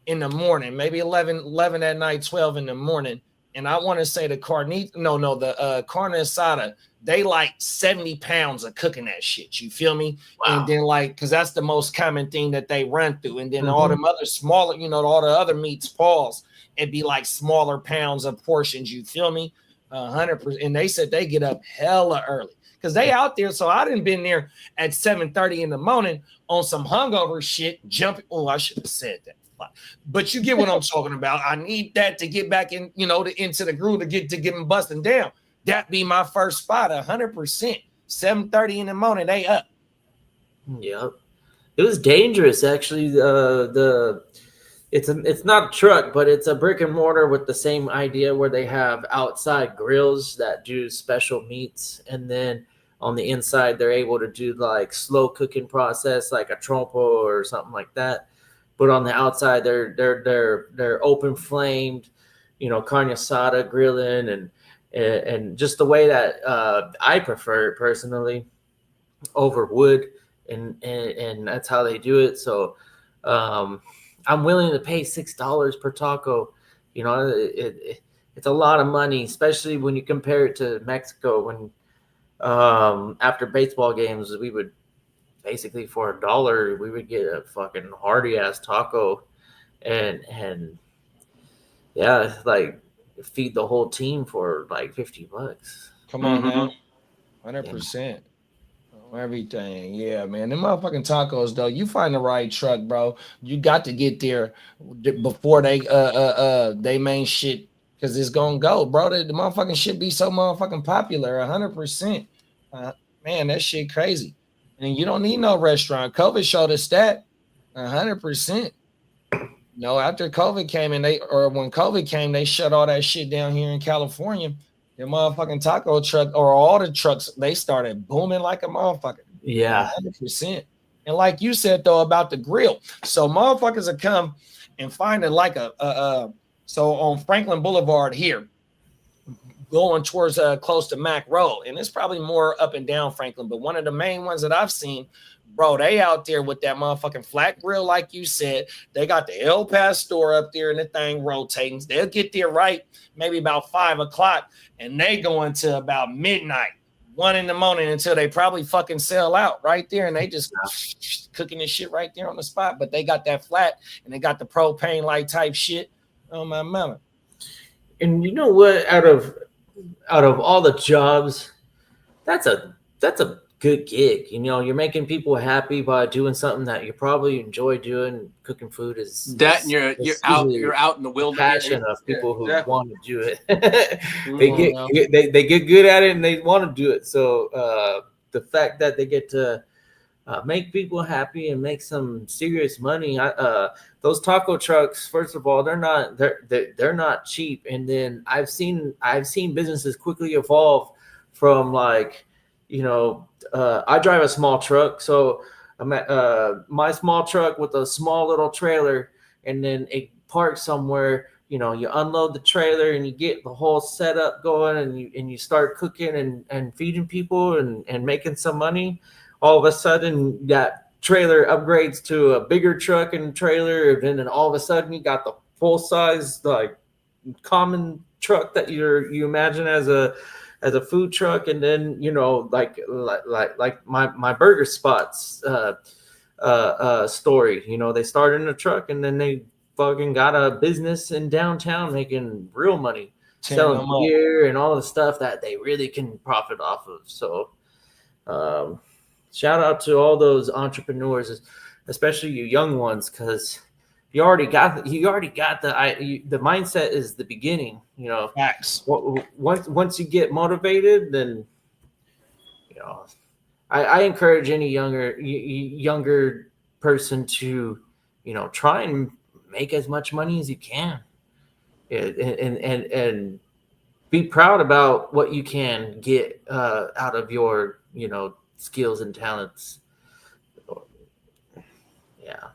S2: in the morning, maybe 11 at night, 12 in the morning. And I want to say the carne asada, they like 70 pounds of cooking that shit. You feel me? Wow. And then because that's the most common thing that they run through. And then all them other smaller, all the other meats, paws, it'd be like smaller pounds of portions. You feel me? 100%. And they said they get up hella early because they out there. So I done been there at 7:30 in the morning on some hungover shit, jumping. Oh, I should have said that. But you get what I'm talking about. I need that to get back in, into the groove to get them busting down. That be my first spot, 100%. 7:30 in the morning, they up.
S1: Yep, it was dangerous actually. It's not a truck, but it's a brick and mortar with the same idea where they have outside grills that do special meats, and then on the inside they're able to do like slow cooking process, like a trompo or something like that. But on the outside, they're open flamed, carne asada grilling, and just the way that I prefer it personally over wood, and that's how they do it. So I'm willing to pay $6 per taco. It's a lot of money, especially when you compare it to Mexico. When after baseball games, we would. Basically for $1, we would get a fucking hearty ass taco, and yeah, like feed the whole team for like $50.
S2: Come on now, 100%. Everything, yeah, man. Them motherfucking tacos, though. You find the right truck, bro. You got to get there before they main shit, because it's gonna go, bro. The motherfucking shit be so motherfucking popular, 100%. Man, that shit crazy. And you don't need no restaurant. COVID showed us that 100%. After COVID came when COVID came, they shut all that shit down here in California. The motherfucking taco truck or all the trucks, they started booming like a motherfucker.
S1: Yeah,
S2: 100%. And like you said though about the grill, so motherfuckers will come and find it like so on Franklin Boulevard here, going towards close to Mac Road, and it's probably more up and down Franklin, but one of the main ones that I've seen, bro, they out there with that motherfucking flat grill, like you said. They got the El Pastor up there and the thing rotating. They'll get there right maybe about 5 o'clock, and they go into about midnight, 1 in the morning, until they probably fucking sell out right there, and they just cooking this shit right there on the spot. But they got that flat, and they got the propane light type shit. Oh my mama.
S1: And you know what? Out of all the jobs, that's a good gig. You're making people happy by doing something that you probably enjoy doing. Cooking food is
S3: that, and you're out in the wilderness.
S1: Passion of people who want to do it. they get good at it and they want to do it. So the fact that they get to make people happy and make some serious money. Those taco trucks, first of all, they're not cheap. And then I've seen businesses quickly evolve from like I drive a small truck, so I'm at my small truck with a small little trailer, and then it parks somewhere. You unload the trailer and you get the whole setup going, and you start cooking and feeding people and making some money. All of a sudden, that trailer upgrades to a bigger truck and trailer, and then all of a sudden, you got the full size like common truck that you imagine as a food truck, and then like my burger spots story. They started in a truck and then they fucking got a business in downtown making real money, selling beer and all the stuff that they really can profit off of. So shout out to all those entrepreneurs, especially you young ones, because you already got the mindset is the beginning.
S2: Facts.
S1: Once you get motivated, then I encourage any younger person to try and make as much money as you can, and be proud about what you can get out of your skills and talents. Yeah.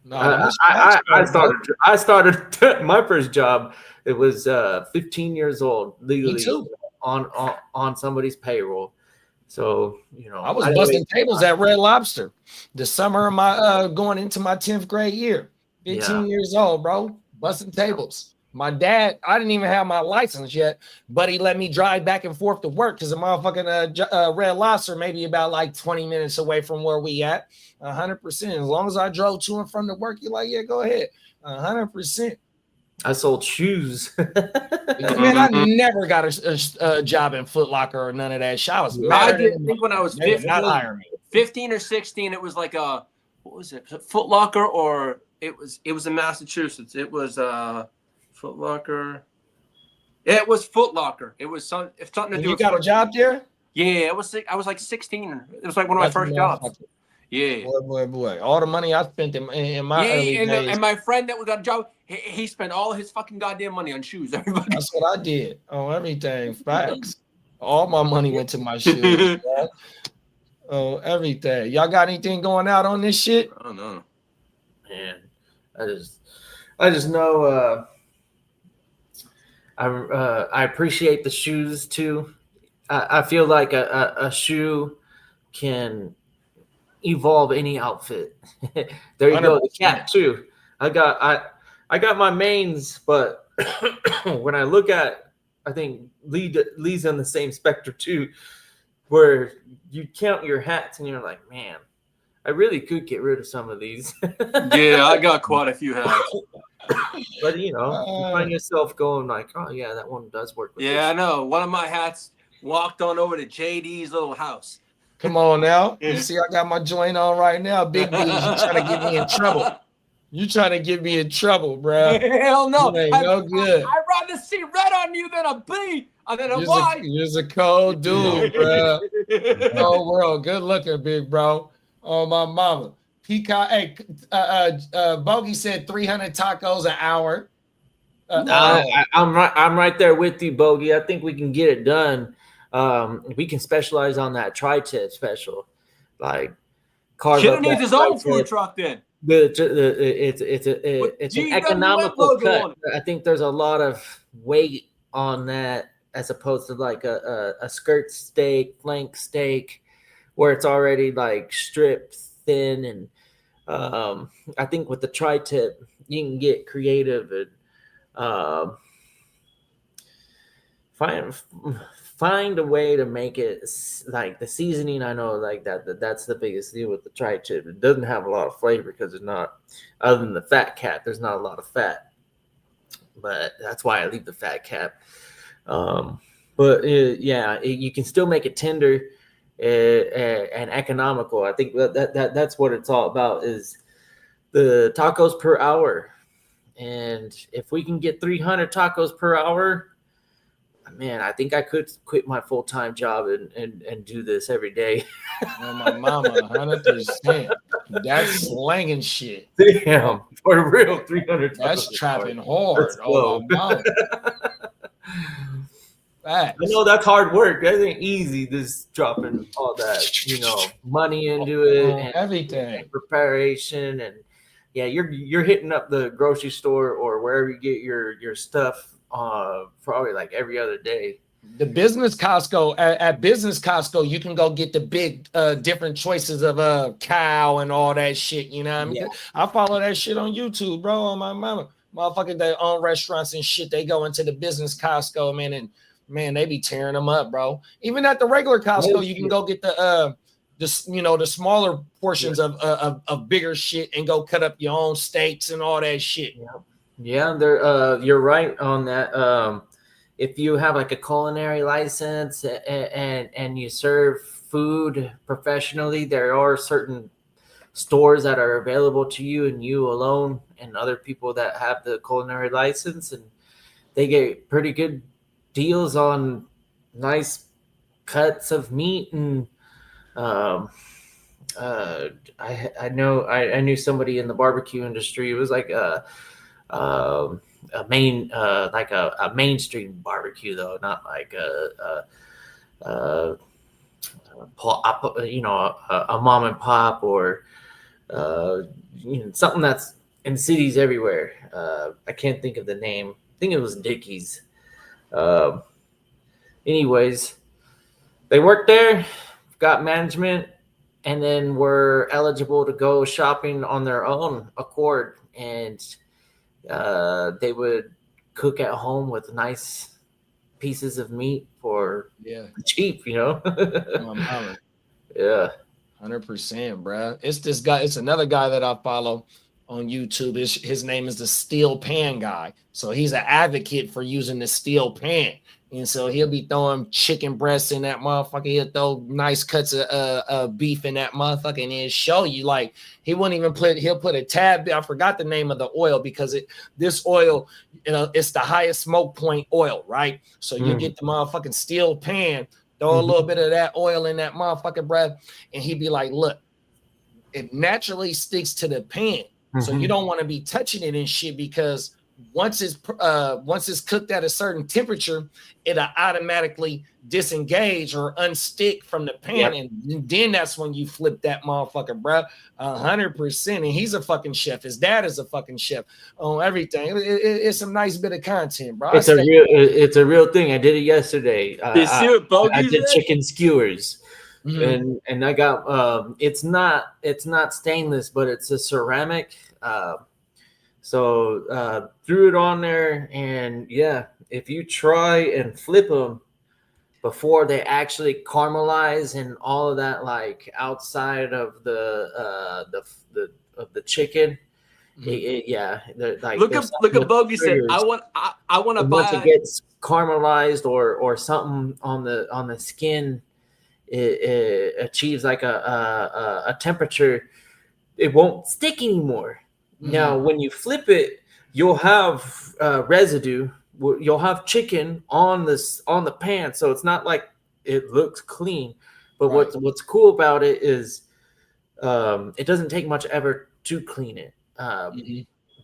S2: No,
S1: I started my first job. It was 15 years old, legally on somebody's payroll. So
S2: I was busting tables at Red Lobster the summer of my going into my 10th grade year. 15 years old, bro, busting tables. My dad, I didn't even have my license yet, but he let me drive back and forth to work because the motherfucking Red Lobster maybe about like 20 minutes away from where we at. 100%. As long as I drove to and from the work, you're like, yeah, go ahead. 100%.
S1: I sold shoes.
S2: Man, I never got a job in Foot Locker or none of that shit. I was
S3: I didn't think when I was 15 or 16, it was like what was it? Foot Locker, or it was in Massachusetts. It was Foot Locker. Yeah, it was Foot Locker. It was something to do.
S2: You got a job there?
S3: Yeah, I was like 16. It was like one of my first jobs. Yeah,
S2: boy. All the money I spent in my early days.
S3: And my friend that got a job, he spent all his fucking goddamn money on shoes. Everybody.
S2: That's what I did on everything. Facts. All my money went to my shoes. Oh, everything. Y'all got anything going out on this shit?
S3: I don't know.
S1: Man, I just know. I appreciate the shoes too. I feel like a shoe can evolve any outfit. There you 100%. Go. The cat too. I got my mains, but when I look at, I think Lee's on the same spectrum too, where you count your hats and you're like, man, I really could get rid of some of these.
S3: Yeah, I got quite a few hats.
S1: But you find yourself going like, oh yeah, that one does work.
S3: Yeah, this. I know. One of my hats walked on over to JD's little house.
S2: Come on now. You see, I got my joint on right now. Big B, you trying to get me in trouble. You trying to get me in trouble, bro.
S3: Hell no.
S2: You ain't no good.
S3: I'd rather see red on you than a B and then a Y.
S2: You're a cold dude, bro. Oh, world. Good looking, big bro. Oh, my mama. Peacock. Hey, Bogey said 300 tacos an hour.
S1: I'm right there with you, Bogey. I think we can get it done. We can specialize on that tri-tip special, like
S3: Should needs his own food truck then.
S1: It's an economical cut. I think there's a lot of weight on that as opposed to like a skirt steak, flank steak, where it's already like stripped thin. And I think with the tri-tip, you can get creative and find a way to make it like the seasoning. I know like that's the biggest deal with the tri-tip. It doesn't have a lot of flavor because it's not, other than the fat cap, there's not a lot of fat, but that's why I leave the fat cap. You can still make it tender and economical. I think that's what it's all about, is the tacos per hour. And if we can get 300 tacos per hour, man, I think I could quit my full-time job and do this every day.
S2: Oh, my mama, 100%. That's slanging shit.
S1: Damn, for real, 300.
S2: That's trapping hard. Oh, my mama.
S1: I know that's hard work. That ain't easy. Just dropping all that, money into it and
S2: everything,
S1: preparation, and you're hitting up the grocery store or wherever you get your stuff probably like every other day.
S2: The business Costco at business Costco, you can go get the big different choices of cow and all that shit. You know what I mean?
S1: Yeah.
S2: I follow that shit on YouTube, bro. On my mama, motherfucker, they own restaurants and shit. They go into the business Costco, man, and man, they be tearing them up, bro. Even at the regular Costco, you can go get the smaller portions of bigger shit and go cut up your own steaks and all that shit.
S1: Yeah, you're right on that. If you have like a culinary license and you serve food professionally, there are certain stores that are available to you and you alone and other people that have the culinary license, and they get pretty good deals on nice cuts of meat. And I knew somebody in the barbecue industry. It was like a mainstream barbecue, though, not like a mom and pop or something that's in cities everywhere. I can't think of the name. I think it was Dickie's. Anyways, they worked there, got management, and then were eligible to go shopping on their own accord. And they would cook at home with nice pieces of meat for cheap, Yeah,
S2: 100%, bro. It's this guy. It's another guy that I follow on YouTube. His name is the Steel Pan Guy. So he's an advocate for using the steel pan. And so he'll be throwing chicken breasts in that motherfucker. He'll throw nice cuts of beef in that motherfucker, and he'll show you, like, he wouldn't even he'll put a tab. I forgot the name of the oil because this oil, it's the highest smoke point oil, right? So you get the motherfucking steel pan, throw a little bit of that oil in that motherfucking breath, and he'd be like, look, it naturally sticks to the pan. So you don't want to be touching it and shit, because once it's cooked at a certain temperature, it'll automatically disengage or unstick from the pan, and then that's when you flip that motherfucker, bro. 100%. And he's a fucking chef. His dad is a fucking chef on everything. It's some nice bit of content, bro.
S1: It's a real thing. I did it yesterday. I did chicken skewers. And I got it's not stainless, but it's a ceramic. So threw it on there, and if you try and flip them before they actually caramelize and all of that, like outside of the chicken, like
S3: look at Bogey said, I want to buy.
S1: Once it gets caramelized or something on the skin, it achieves like a temperature, it won't stick anymore. Now, when you flip it, you'll have residue. You'll have chicken on the pan, so it's not like it looks clean. But what's cool about it is it doesn't take much effort to clean it.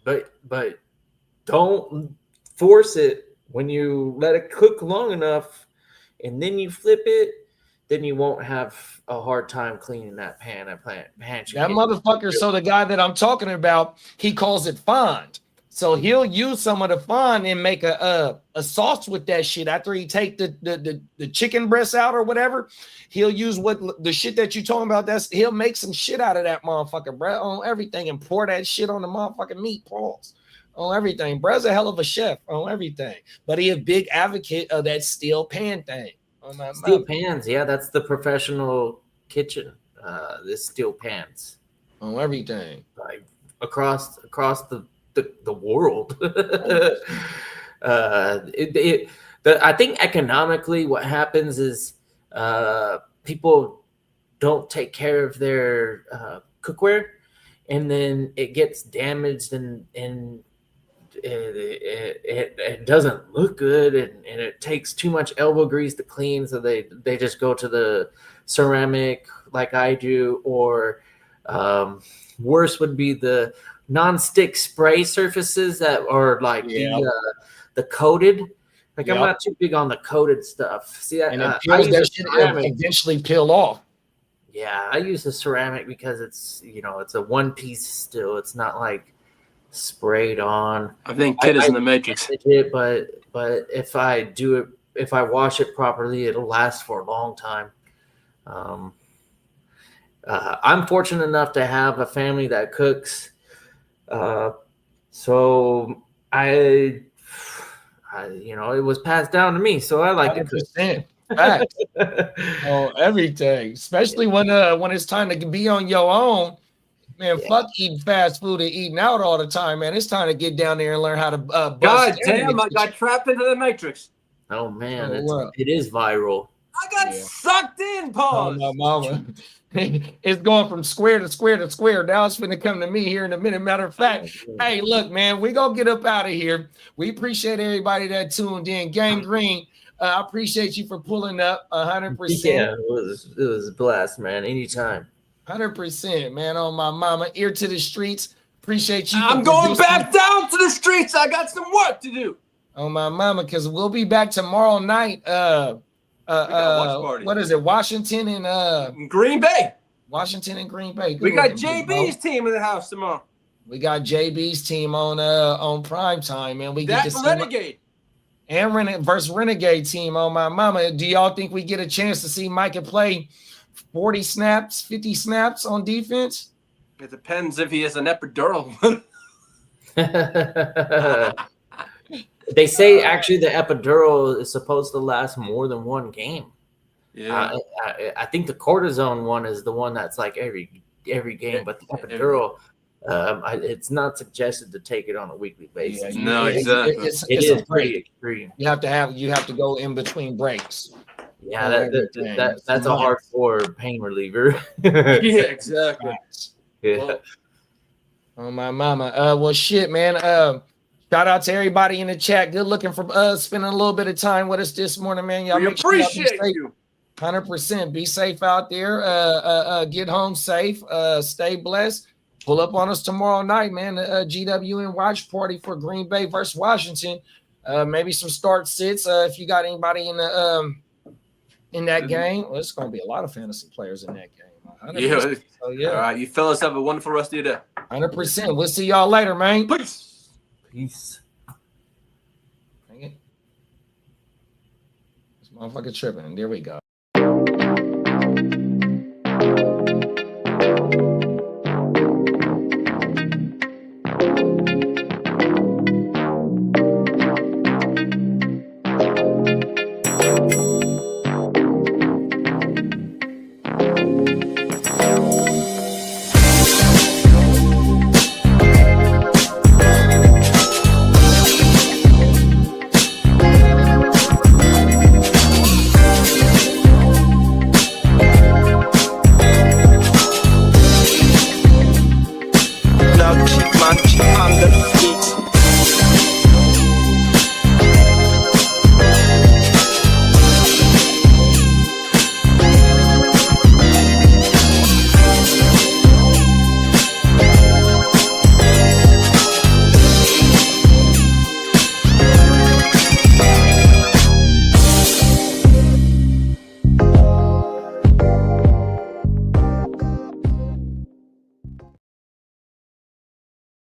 S1: But don't force it. When you let it cook long enough, and then you flip it, then you won't have a hard time cleaning that pan. That
S2: motherfucker. So the guy that I'm talking about, he calls it fond. So he'll use some of the fond and make a sauce with that shit. After he take the chicken breasts out or whatever, he'll use the shit that you talking about. He'll make some shit out of that motherfucker, bro, on everything, and pour that shit on the motherfucking meat balls. On everything. Bro's a hell of a chef on everything. But he a big advocate of that steel pan thing.
S1: Steel pans, that's the professional kitchen. This steel pans
S2: on everything,
S1: like across the world. I think economically, what happens is people don't take care of their cookware, and then it gets damaged and it doesn't look good, and it takes too much elbow grease to clean, so they just go to the ceramic like I do, or worse would be the non-stick spray surfaces that are like the coated. Like I'm not too big on the coated stuff. See,
S2: And it
S1: I
S2: peels
S1: use
S2: that
S1: the
S2: shit
S1: ceramic.
S2: eventually peel off.
S1: Yeah, I use the ceramic because it's it's a one piece still. It's not like sprayed on.
S3: I think Kid is in the Matrix.
S1: It, but if I wash it properly, it'll last for a long time. I'm fortunate enough to have a family that cooks, so it was passed down to me. So I like to cook.
S2: Facts. Oh, everything, especially when it's time to be on your own. Man, fuck eating fast food and eating out all the time, man. It's time to get down there and learn how to bust
S3: God
S2: down in
S3: damn,
S2: the
S3: I got trapped into the Matrix.
S1: Oh man,
S2: Oh,
S1: it is viral.
S3: I got sucked in, pause.
S2: Oh, my mama. It's going from square to square to square. Now it's going to come to me here in a minute. Matter of fact, hey, look, man, we're going to get up out of here. We appreciate everybody that tuned in. Gang Green, I appreciate you for pulling up 100%.
S1: Yeah, it was a blast, man. Anytime.
S2: 100%, man. On my mama. Ear to the streets. Appreciate you.
S3: I'm going back down to the streets. I got some work to do.
S2: On my mama, because we'll be back tomorrow night. What is it? Washington and
S3: Green Bay.
S2: Washington and Green Bay.
S3: We got JB's team in the house tomorrow.
S2: We got JB's team on prime time, man. We get to see
S3: Renegade.
S2: And versus Renegade team on my mama. Do y'all think we get a chance to see Micah play 40 snaps, 50 snaps on defense?
S3: It depends if he has an epidural.
S1: They say actually the epidural is supposed to last more than one game.
S3: Yeah,
S1: I think the cortisone one is the one that's like every game, but the epidural, it's not suggested to take it on a weekly basis.
S2: Yeah,
S3: no, exactly.
S1: It is pretty extreme.
S2: You have to go in between breaks.
S1: Yeah, that's a hardcore pain reliever.
S3: Yeah, exactly.
S1: Yeah.
S2: Well, oh my mama. Well, shit, man. Shout out to everybody in the chat. Good looking for us, spending a little bit of time with us this morning, man. Y'all
S3: We appreciate you.
S2: 100%. Be safe out there. Get home safe. Stay blessed. Pull up on us tomorrow night, man. GWN watch party for Green Bay versus Washington. Maybe some start sits. If you got anybody in that game, well, it's going to be a lot of fantasy players in that game. 100%. So, yeah.
S3: All right, you fellas have a wonderful rest of your day.
S2: 100%. We'll see y'all later, man.
S3: Peace.
S1: Peace.
S2: Dang it. This motherfucker tripping. There we go.